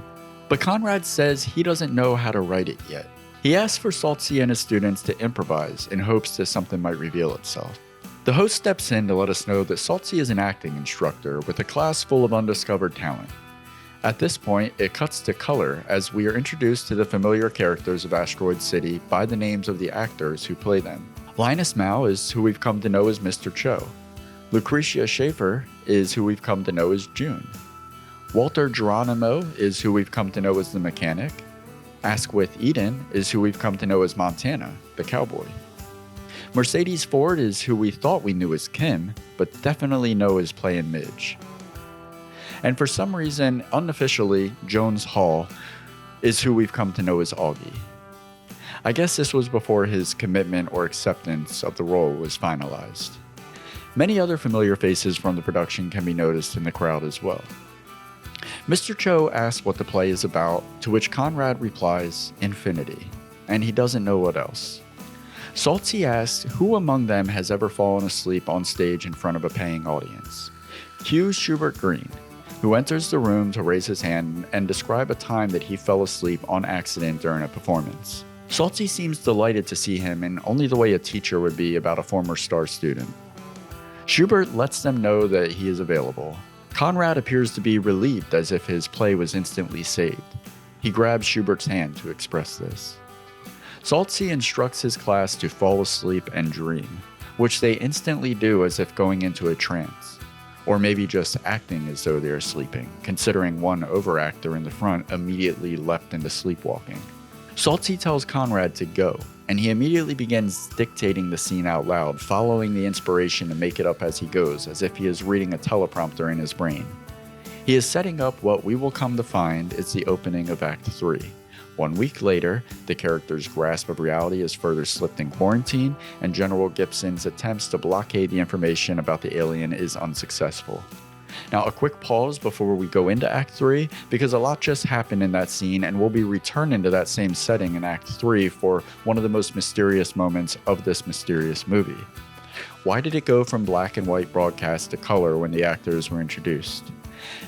But Conrad says he doesn't know how to write it yet. He asks for Saltzy and his students to improvise in hopes that something might reveal itself. The host steps in to let us know that Saltzy is an acting instructor with a class full of undiscovered talent. At this point, it cuts to color as we are introduced to the familiar characters of Asteroid City by the names of the actors who play them. Linus Mao is who we've come to know as Mr. Cho. Lucretia Schaefer is who we've come to know as June. Walter Geronimo is who we've come to know as the mechanic. Asquith Eden is who we've come to know as Montana, the cowboy. Mercedes Ford is who we thought we knew as Kim, but definitely know as playing Midge. And for some reason, unofficially, Jones Hall is who we've come to know as Augie. I guess this was before his commitment or acceptance of the role was finalized. Many other familiar faces from the production can be noticed in the crowd as well. Mr. Cho asks what the play is about, to which Conrad replies, infinity, and he doesn't know what else. Saltzy asks who among them has ever fallen asleep on stage in front of a paying audience. Cue Schubert Green, who enters the room to raise his hand and describe a time that he fell asleep on accident during a performance. Saltzy seems delighted to see him in only the way a teacher would be about a former star student. Schubert lets them know that he is available. Conrad appears to be relieved as if his play was instantly saved. He grabs Schubert's hand to express this. Saltzy instructs his class to fall asleep and dream, which they instantly do as if going into a trance, or maybe just acting as though they are sleeping, considering one overactor in the front immediately leapt into sleepwalking. Saltzy tells Conrad to go, and he immediately begins dictating the scene out loud, following the inspiration to make it up as he goes, as if he is reading a teleprompter in his brain. He is setting up what we will come to find is the opening of Act 3. 1 week later, the character's grasp of reality is further slipped in quarantine, and General Gibson's attempts to blockade the information about the alien is unsuccessful. Now, a quick pause before we go into Act 3, because a lot just happened in that scene, and we'll be returning to that same setting in Act 3 for one of the most mysterious moments of this mysterious movie. Why did it go from black and white broadcast to color when the actors were introduced?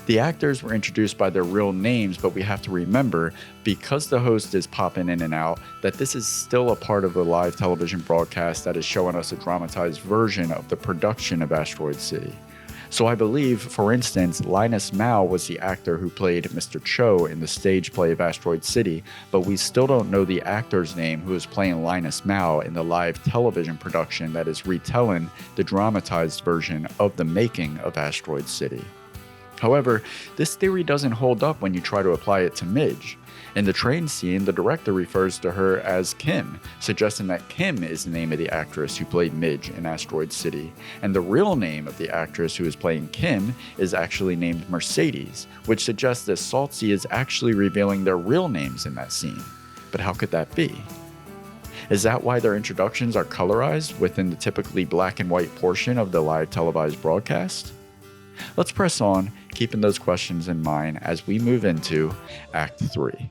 The actors were introduced by their real names, but we have to remember, because the host is popping in and out, that this is still a part of a live television broadcast that is showing us a dramatized version of the production of Asteroid City. So I believe, for instance, Linus Mao was the actor who played Mr. Cho in the stage play of Asteroid City, but we still don't know the actor's name who is playing Linus Mao in the live television production that is retelling the dramatized version of the making of Asteroid City. However, this theory doesn't hold up when you try to apply it to Midge. In the train scene, the director refers to her as Kim, suggesting that Kim is the name of the actress who played Midge in Asteroid City, and the real name of the actress who is playing Kim is actually named Mercedes, which suggests that Saltsy is actually revealing their real names in that scene. But how could that be? Is that why their introductions are colorized within the typically black and white portion of the live televised broadcast? Let's press on, keeping those questions in mind as we move into Act 3.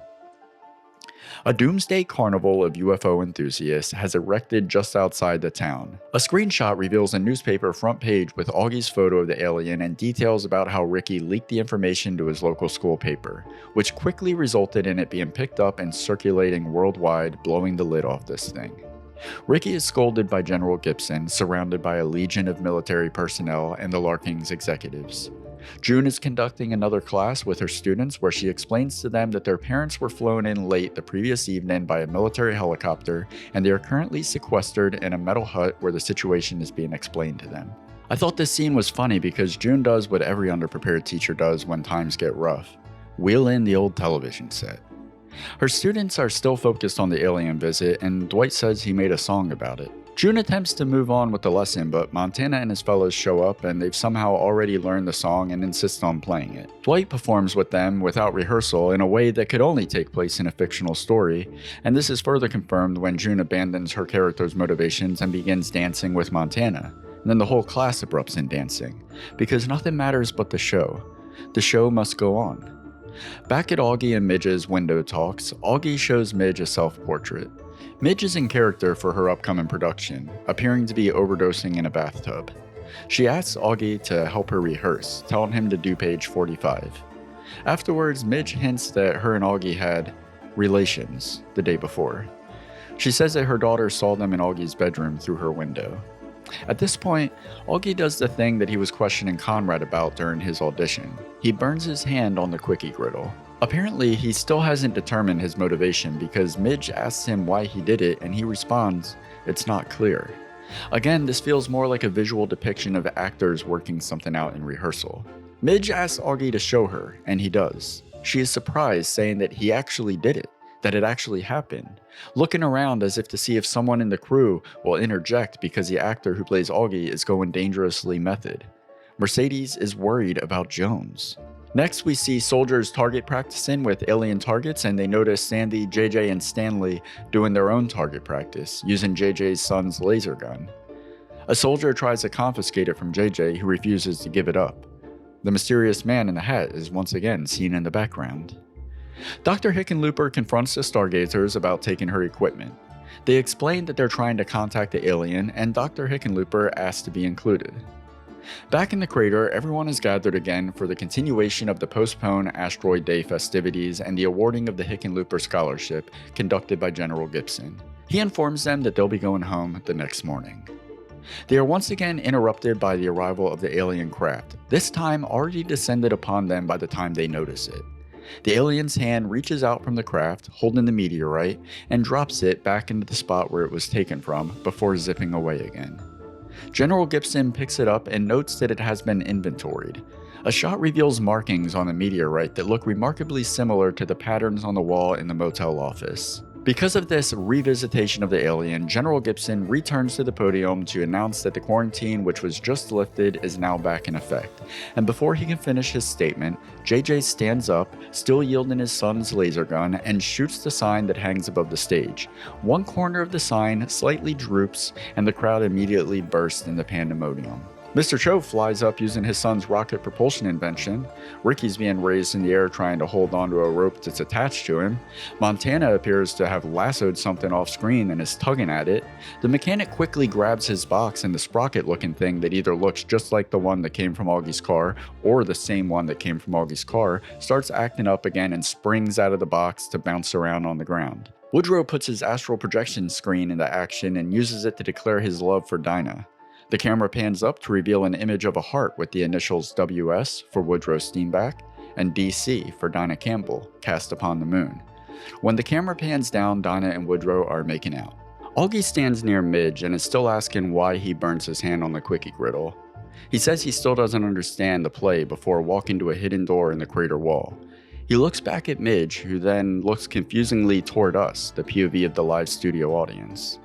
A doomsday carnival of UFO enthusiasts has erected just outside the town. A screenshot reveals a newspaper front page with Augie's photo of the alien and details about how Ricky leaked the information to his local school paper, which quickly resulted in it being picked up and circulating worldwide, blowing the lid off this thing. Ricky is scolded by General Gibson, surrounded by a legion of military personnel and the Larking's executives. June is conducting another class with her students where she explains to them that their parents were flown in late the previous evening by a military helicopter and they are currently sequestered in a metal hut where the situation is being explained to them. I thought this scene was funny because June does what every underprepared teacher does when times get rough: wheel in the old television set. Her students are still focused on the alien visit, and Dwight says he made a song about it. June attempts to move on with the lesson, but Montana and his fellows show up and they've somehow already learned the song and insist on playing it. Dwight performs with them without rehearsal in a way that could only take place in a fictional story, and this is further confirmed when June abandons her character's motivations and begins dancing with Montana. And then the whole class erupts in dancing, because nothing matters but the show. The show must go on. Back at Augie and Midge's window talks, Augie shows Midge a self-portrait. Midge is in character for her upcoming production, appearing to be overdosing in a bathtub. She asks Augie to help her rehearse, telling him to do page 45. Afterwards, Midge hints that her and Augie had relations the day before. She says that her daughter saw them in Augie's bedroom through her window. At this point, Augie does the thing that he was questioning Conrad about during his audition. He burns his hand on the quickie griddle. Apparently, he still hasn't determined his motivation because Midge asks him why he did it and he responds, "It's not clear." Again, this feels more like a visual depiction of actors working something out in rehearsal. Midge asks Augie to show her, and he does. She is surprised, saying that he actually did it, that it actually happened, looking around as if to see if someone in the crew will interject because the actor who plays Augie is going dangerously method. Mercedes is worried about Jones. Next, we see soldiers target practicing with alien targets, and they notice Sandy, JJ, and Stanley doing their own target practice, using JJ's son's laser gun. A soldier tries to confiscate it from JJ, who refuses to give it up. The mysterious man in the hat is once again seen in the background. Dr. Hickenlooper confronts the Stargazers about taking her equipment. They explain that they're trying to contact the alien, and Dr. Hickenlooper asks to be included. Back in the crater, everyone is gathered again for the continuation of the postponed Asteroid Day festivities and the awarding of the Hickenlooper Scholarship conducted by General Gibson. He informs them that they'll be going home the next morning. They are once again interrupted by the arrival of the alien craft, this time already descended upon them by the time they notice it. The alien's hand reaches out from the craft, holding the meteorite, and drops it back into the spot where it was taken from before zipping away again. General Gibson picks it up and notes that it has been inventoried. A shot reveals markings on the meteorite that look remarkably similar to the patterns on the wall in the motel office. Because of this revisitation of the alien, General Gibson returns to the podium to announce that the quarantine, which was just lifted, is now back in effect. And before he can finish his statement, JJ stands up, still yielding his son's laser gun, and shoots the sign that hangs above the stage. One corner of the sign slightly droops, and the crowd immediately bursts into pandemonium. Mr. Cho flies up using his son's rocket propulsion invention. Ricky's being raised in the air trying to hold onto a rope that's attached to him. Montana appears to have lassoed something off screen and is tugging at it. The mechanic quickly grabs his box, and the sprocket looking thing that either looks just like the one that came from Augie's car or the same one that came from Augie's car starts acting up again and springs out of the box to bounce around on the ground. Woodrow puts his astral projection screen into action and uses it to declare his love for Dinah. The camera pans up to reveal an image of a heart with the initials WS for Woodrow Steenback and DC for Dinah Campbell, cast upon the moon. When the camera pans down, Dinah and Woodrow are making out. Augie stands near Midge and is still asking why he burns his hand on the quickie griddle. He says he still doesn't understand the play before walking to a hidden door in the crater wall. He looks back at Midge, who then looks confusingly toward us, the POV of the live studio audience.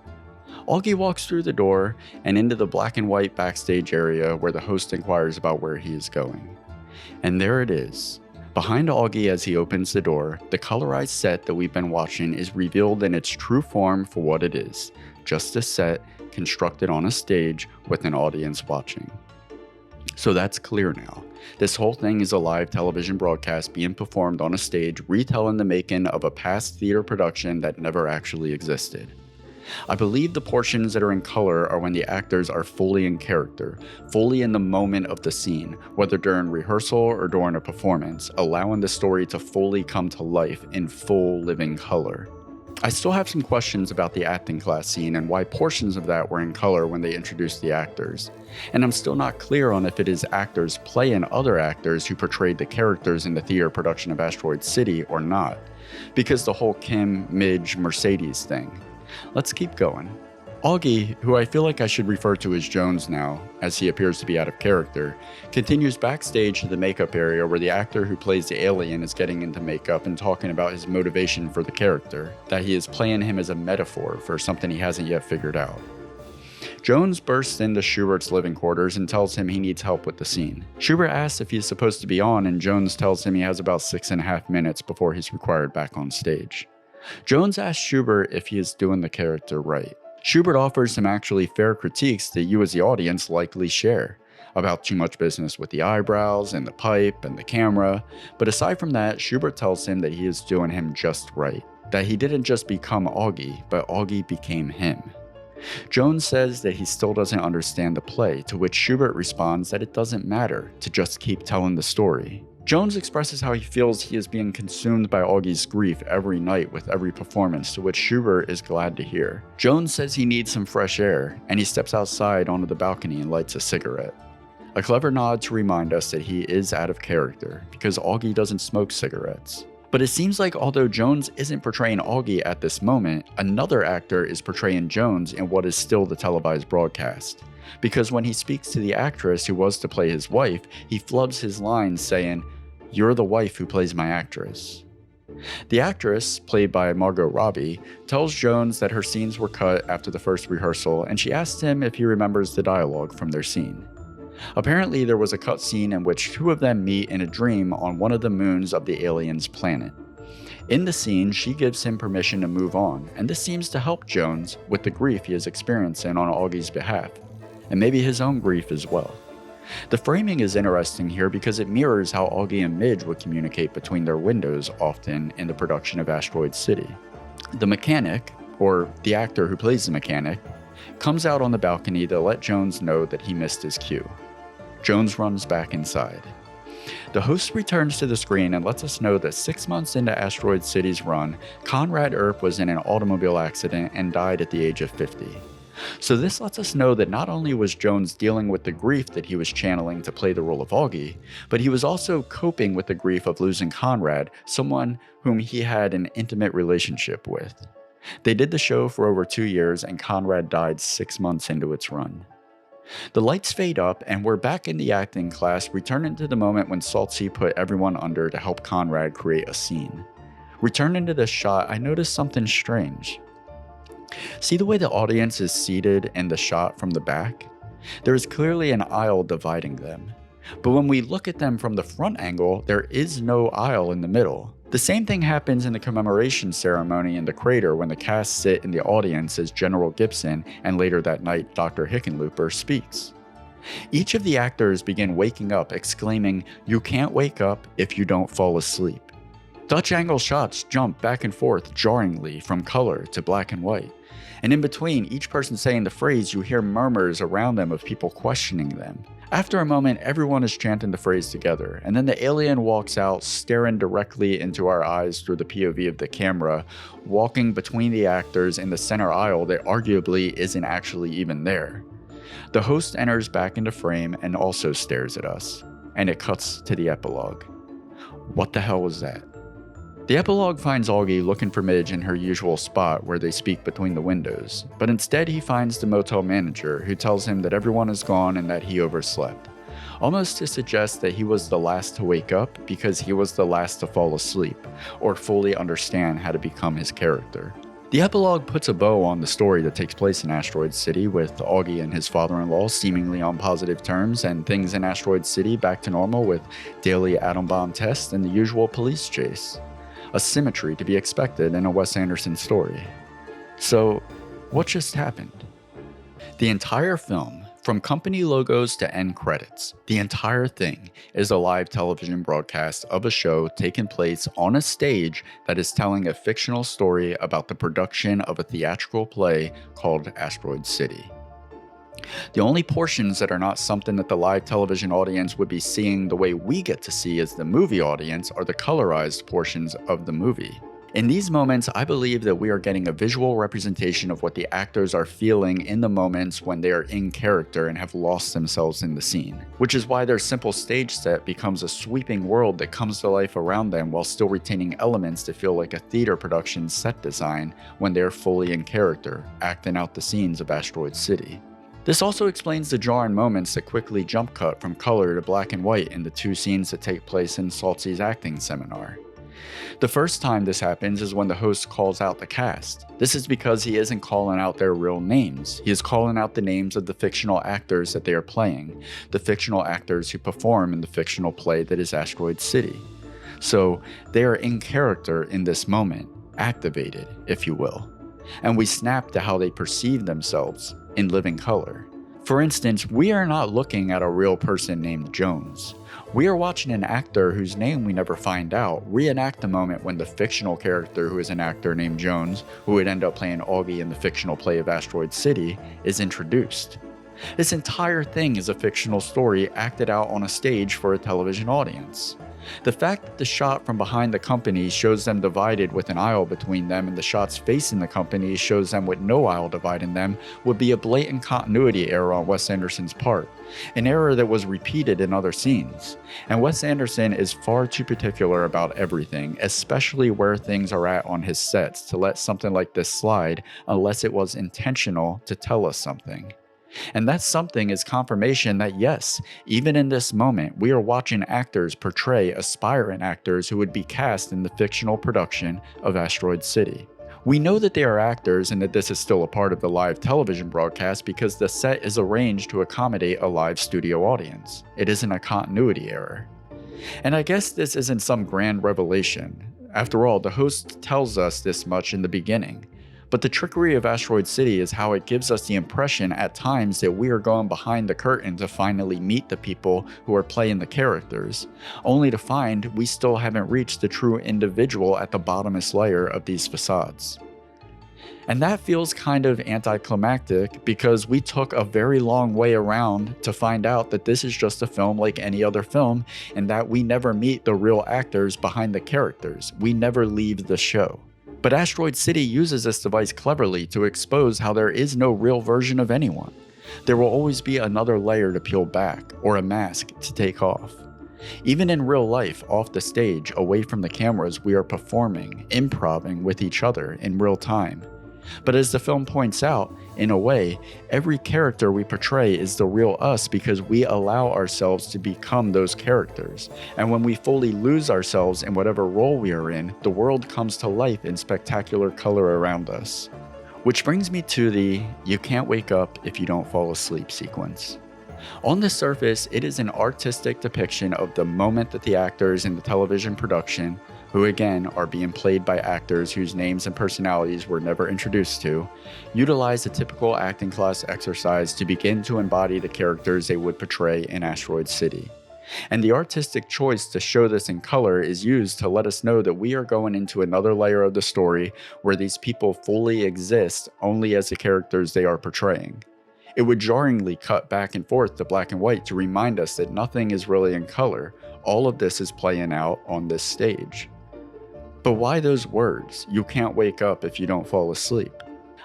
Augie walks through the door and into the black and white backstage area where the host inquires about where he is going. And there it is. Behind Augie as he opens the door, the colorized set that we've been watching is revealed in its true form for what it is, just a set constructed on a stage with an audience watching. So that's clear now. This whole thing is a live television broadcast being performed on a stage retelling the making of a past theater production that never actually existed. I believe the portions that are in color are when the actors are fully in character, fully in the moment of the scene, whether during rehearsal or during a performance, allowing the story to fully come to life in full living color. I still have some questions about the acting class scene and why portions of that were in color when they introduced the actors. And I'm still not clear on if it is actors playing other actors who portrayed the characters in the theater production of Asteroid City or not, because the whole Kim, Midge, Mercedes thing. Let's keep going. Augie, who I feel like I should refer to as Jones now, as he appears to be out of character, continues backstage to the makeup area where the actor who plays the alien is getting into makeup and talking about his motivation for the character, that he is playing him as a metaphor for something he hasn't yet figured out. Jones bursts into Schubert's living quarters and tells him he needs help with the scene. Schubert asks if he's supposed to be on, and Jones tells him he has about 6.5 minutes before he's required back on stage. Jones asks Schubert if he is doing the character right. Schubert offers some actually fair critiques that you as the audience likely share, about too much business with the eyebrows and the pipe and the camera, but aside from that, Schubert tells him that he is doing him just right, that he didn't just become Augie, but Augie became him. Jones says that he still doesn't understand the play, to which Schubert responds that it doesn't matter, to just keep telling the story. Jones expresses how he feels he is being consumed by Augie's grief every night with every performance, to which Schubert is glad to hear. Jones says he needs some fresh air, and he steps outside onto the balcony and lights a cigarette. A clever nod to remind us that he is out of character, because Augie doesn't smoke cigarettes. But it seems like although Jones isn't portraying Augie at this moment, another actor is portraying Jones in what is still the televised broadcast. Because when he speaks to the actress who was to play his wife, he flubs his lines saying, "You're the wife who plays my actress." The actress, played by Margot Robbie, tells Jones that her scenes were cut after the first rehearsal, and she asks him if he remembers the dialogue from their scene. Apparently, there was a cut scene in which two of them meet in a dream on one of the moons of the alien's planet. In the scene, she gives him permission to move on, and this seems to help Jones with the grief he is experiencing on Augie's behalf, and maybe his own grief as well. The framing is interesting here because it mirrors how Augie and Midge would communicate between their windows often in the production of Asteroid City. The mechanic, or the actor who plays the mechanic, comes out on the balcony to let Jones know that he missed his cue. Jones runs back inside. The host returns to the screen and lets us know that 6 months into Asteroid City's run, Conrad Earp was in an automobile accident and died at the age of 50. So this lets us know that not only was Jones dealing with the grief that he was channeling to play the role of Augie, but he was also coping with the grief of losing Conrad, someone whom he had an intimate relationship with. They did the show for over 2 years, and Conrad died 6 months into its run. The lights fade up, and we're back in the acting class, returning to the moment when Saltzy put everyone under to help Conrad create a scene. Returning to this shot, I noticed something strange. See the way the audience is seated in the shot from the back? There is clearly an aisle dividing them. But when we look at them from the front angle, there is no aisle in the middle. The same thing happens in the commemoration ceremony in the crater when the cast sit in the audience as General Gibson and later that night Dr. Hickenlooper speaks. Each of the actors begin waking up exclaiming, "You can't wake up if you don't fall asleep." Dutch angle shots jump back and forth jarringly from color to black and white. And in between each person saying the phrase, you hear murmurs around them of people questioning them. After a moment, everyone is chanting the phrase together, and then the alien walks out, staring directly into our eyes through the POV of the camera, walking between the actors in the center aisle that arguably isn't actually even there. The host enters back into frame and also stares at us, and it cuts to the epilogue. What the hell was that? The epilogue finds Augie looking for Midge in her usual spot where they speak between the windows, but instead he finds the motel manager who tells him that everyone is gone and that he overslept, almost to suggest that he was the last to wake up because he was the last to fall asleep or fully understand how to become his character. The epilogue puts a bow on the story that takes place in Asteroid City, with Augie and his father-in-law seemingly on positive terms and things in Asteroid City back to normal with daily atom bomb tests and the usual police chase. A symmetry to be expected in a Wes Anderson story. So, what just happened? The entire film, from company logos to end credits, the entire thing is a live television broadcast of a show taking place on a stage that is telling a fictional story about the production of a theatrical play called Asteroid City. The only portions that are not something that the live television audience would be seeing the way we get to see as the movie audience are the colorized portions of the movie. In these moments, I believe that we are getting a visual representation of what the actors are feeling in the moments when they are in character and have lost themselves in the scene, which is why their simple stage set becomes a sweeping world that comes to life around them while still retaining elements to feel like a theater production set design when they are fully in character, acting out the scenes of Asteroid City. This also explains the jarring moments that quickly jump cut from color to black and white in the two scenes that take place in Saltzy's acting seminar. The first time this happens is when the host calls out the cast. This is because he isn't calling out their real names. He is calling out the names of the fictional actors that they are playing, the fictional actors who perform in the fictional play that is Asteroid City. So they are in character in this moment, activated, if you will. And we snap to how they perceive themselves in living color. For instance, we are not looking at a real person named Jones. We are watching an actor whose name we never find out reenact the moment when the fictional character who is an actor named Jones, who would end up playing Augie in the fictional play of Asteroid City, is introduced. This entire thing is a fictional story acted out on a stage for a television audience. The fact that the shot from behind the company shows them divided with an aisle between them and the shots facing the company shows them with no aisle dividing them would be a blatant continuity error on Wes Anderson's part, an error that was repeated in other scenes. And Wes Anderson is far too particular about everything, especially where things are at on his sets, to let something like this slide unless it was intentional to tell us something. And that something is confirmation that yes, even in this moment, we are watching actors portray aspirant actors who would be cast in the fictional production of Asteroid City. We know that they are actors and that this is still a part of the live television broadcast because the set is arranged to accommodate a live studio audience. It isn't a continuity error. And I guess this isn't some grand revelation. After all, the host tells us this much in the beginning. But the trickery of Asteroid City is how it gives us the impression at times that we are going behind the curtain to finally meet the people who are playing the characters, only to find we still haven't reached the true individual at the bottomest layer of these facades. And that feels kind of anticlimactic because we took a very long way around to find out that this is just a film like any other film and that we never meet the real actors behind the characters. We never leave the show. But Asteroid City uses this device cleverly to expose how there is no real version of anyone. There will always be another layer to peel back, or a mask to take off. Even in real life, off the stage, away from the cameras, we are performing, improvising with each other in real time. But as the film points out, in a way, every character we portray is the real us because we allow ourselves to become those characters. And when we fully lose ourselves in whatever role we are in, the world comes to life in spectacular color around us. Which brings me to the "you can't wake up if you don't fall asleep" sequence. On the surface, it is an artistic depiction of the moment that the actors in the television production, who again are being played by actors whose names and personalities were never introduced to, utilize a typical acting class exercise to begin to embody the characters they would portray in Asteroid City. And the artistic choice to show this in color is used to let us know that we are going into another layer of the story where these people fully exist only as the characters they are portraying. It would jarringly cut back and forth to black and white to remind us that nothing is really in color. All of this is playing out on this stage. But why those words, "you can't wake up if you don't fall asleep"?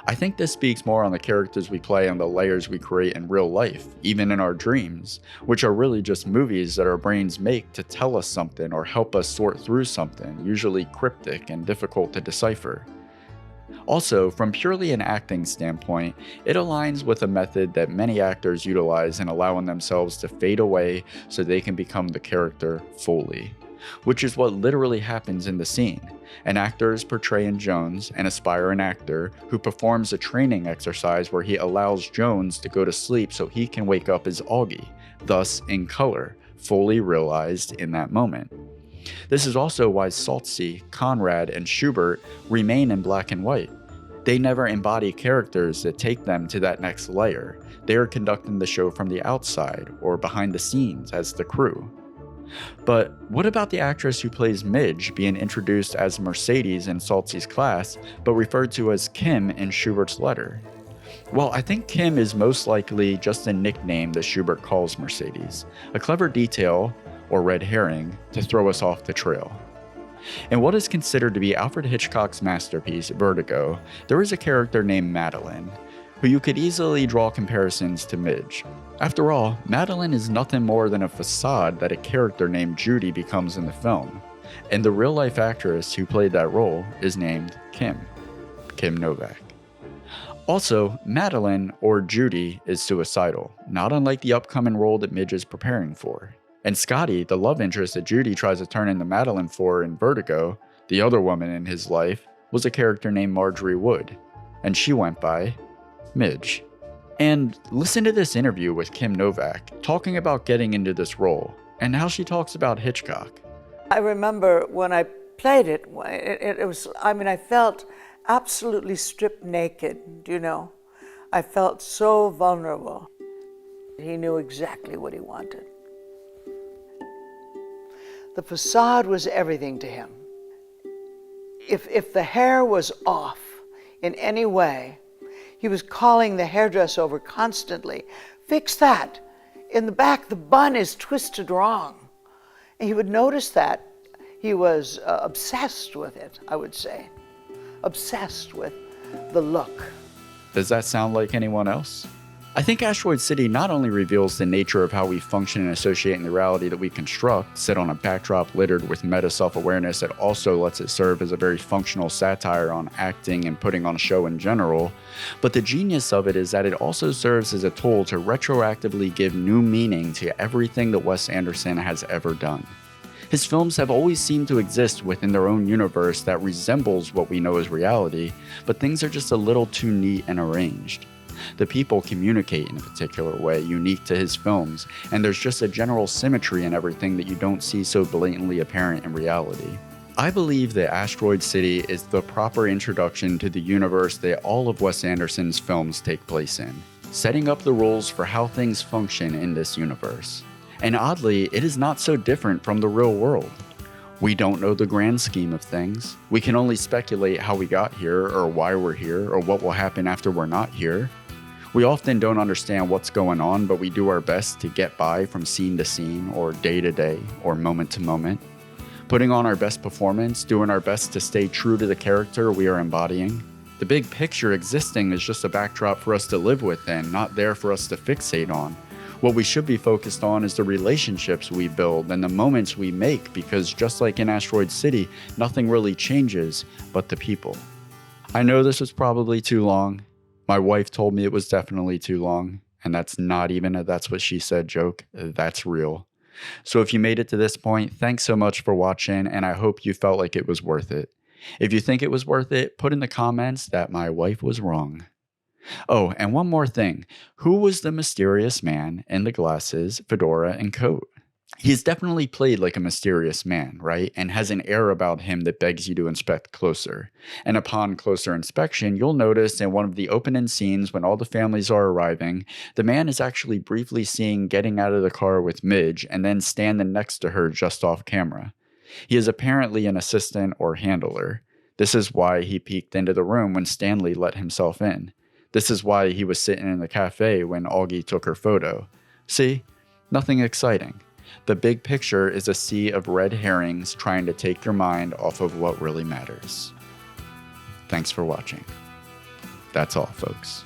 I think this speaks more on the characters we play and the layers we create in real life, even in our dreams, which are really just movies that our brains make to tell us something or help us sort through something, usually cryptic and difficult to decipher. Also, from purely an acting standpoint, it aligns with a method that many actors utilize in allowing themselves to fade away so they can become the character fully, which is what literally happens in the scene. An actor is portraying Jones, an aspiring actor, who performs a training exercise where he allows Jones to go to sleep so he can wake up as Augie, thus in color, fully realized in that moment. This is also why Saltzy, Conrad, and Schubert remain in black and white. They never embody characters that take them to that next layer. They are conducting the show from the outside or behind the scenes as the crew. But what about the actress who plays Midge being introduced as Mercedes in Saltzy's class, but referred to as Kim in Schubert's letter? Well, I think Kim is most likely just a nickname that Schubert calls Mercedes, a clever detail, or red herring, to throw us off the trail. In what is considered to be Alfred Hitchcock's masterpiece, Vertigo, there is a character named Madeline, who you could easily draw comparisons to Midge. After all, Madeline is nothing more than a facade that a character named Judy becomes in the film, and the real-life actress who played that role is named Kim Novak. Also, Madeline, or Judy, is suicidal, not unlike the upcoming role that Midge is preparing for. And Scotty, the love interest that Judy tries to turn into Madeline for in Vertigo, the other woman in his life, was a character named Marjorie Wood, and she went by Midge. And listen to this interview with Kim Novak, talking about getting into this role, and how she talks about Hitchcock. I remember when I played it, I felt absolutely stripped naked, I felt so vulnerable. He knew exactly what he wanted. The facade was everything to him. If the hair was off in any way, he was calling the hairdresser over constantly. Fix that. In the back, the bun is twisted wrong. And he would notice that. He was obsessed with it, I would say. Obsessed with the look. Does that sound like anyone else? I think Asteroid City not only reveals the nature of how we function and associate in the reality that we construct, set on a backdrop littered with meta self-awareness that also lets it serve as a very functional satire on acting and putting on a show in general, but the genius of it is that it also serves as a tool to retroactively give new meaning to everything that Wes Anderson has ever done. His films have always seemed to exist within their own universe that resembles what we know as reality, but things are just a little too neat and arranged. The people communicate in a particular way unique to his films, and there's just a general symmetry in everything that you don't see so blatantly apparent in reality. I believe that Asteroid City is the proper introduction to the universe that all of Wes Anderson's films take place in, setting up the rules for how things function in this universe. And oddly, it is not so different from the real world. We don't know the grand scheme of things. We can only speculate how we got here, or why we're here, or what will happen after we're not here. We often don't understand what's going on, but we do our best to get by from scene to scene, or day to day, or moment to moment. Putting on our best performance, doing our best to stay true to the character we are embodying. The big picture existing is just a backdrop for us to live within, not there for us to fixate on. What we should be focused on is the relationships we build and the moments we make, because just like in Asteroid City, nothing really changes but the people. I know this was probably too long. My wife told me it was definitely too long, and that's not even a "that's what she said" joke. That's real. So if you made it to this point, thanks so much for watching, and I hope you felt like it was worth it. If you think it was worth it, put in the comments that my wife was wrong. Oh, and one more thing. Who was the mysterious man in the glasses, fedora, and coat? He's definitely played like a mysterious man, right? And has an air about him that begs you to inspect closer. And upon closer inspection, you'll notice in one of the opening scenes when all the families are arriving, the man is actually briefly seen getting out of the car with Midge and then standing next to her just off camera. He is apparently an assistant or handler. This is why he peeked into the room when Stanley let himself in. This is why he was sitting in the cafe when Augie took her photo. See? Nothing exciting. The big picture is a sea of red herrings trying to take your mind off of what really matters. Thanks for watching. That's all, folks.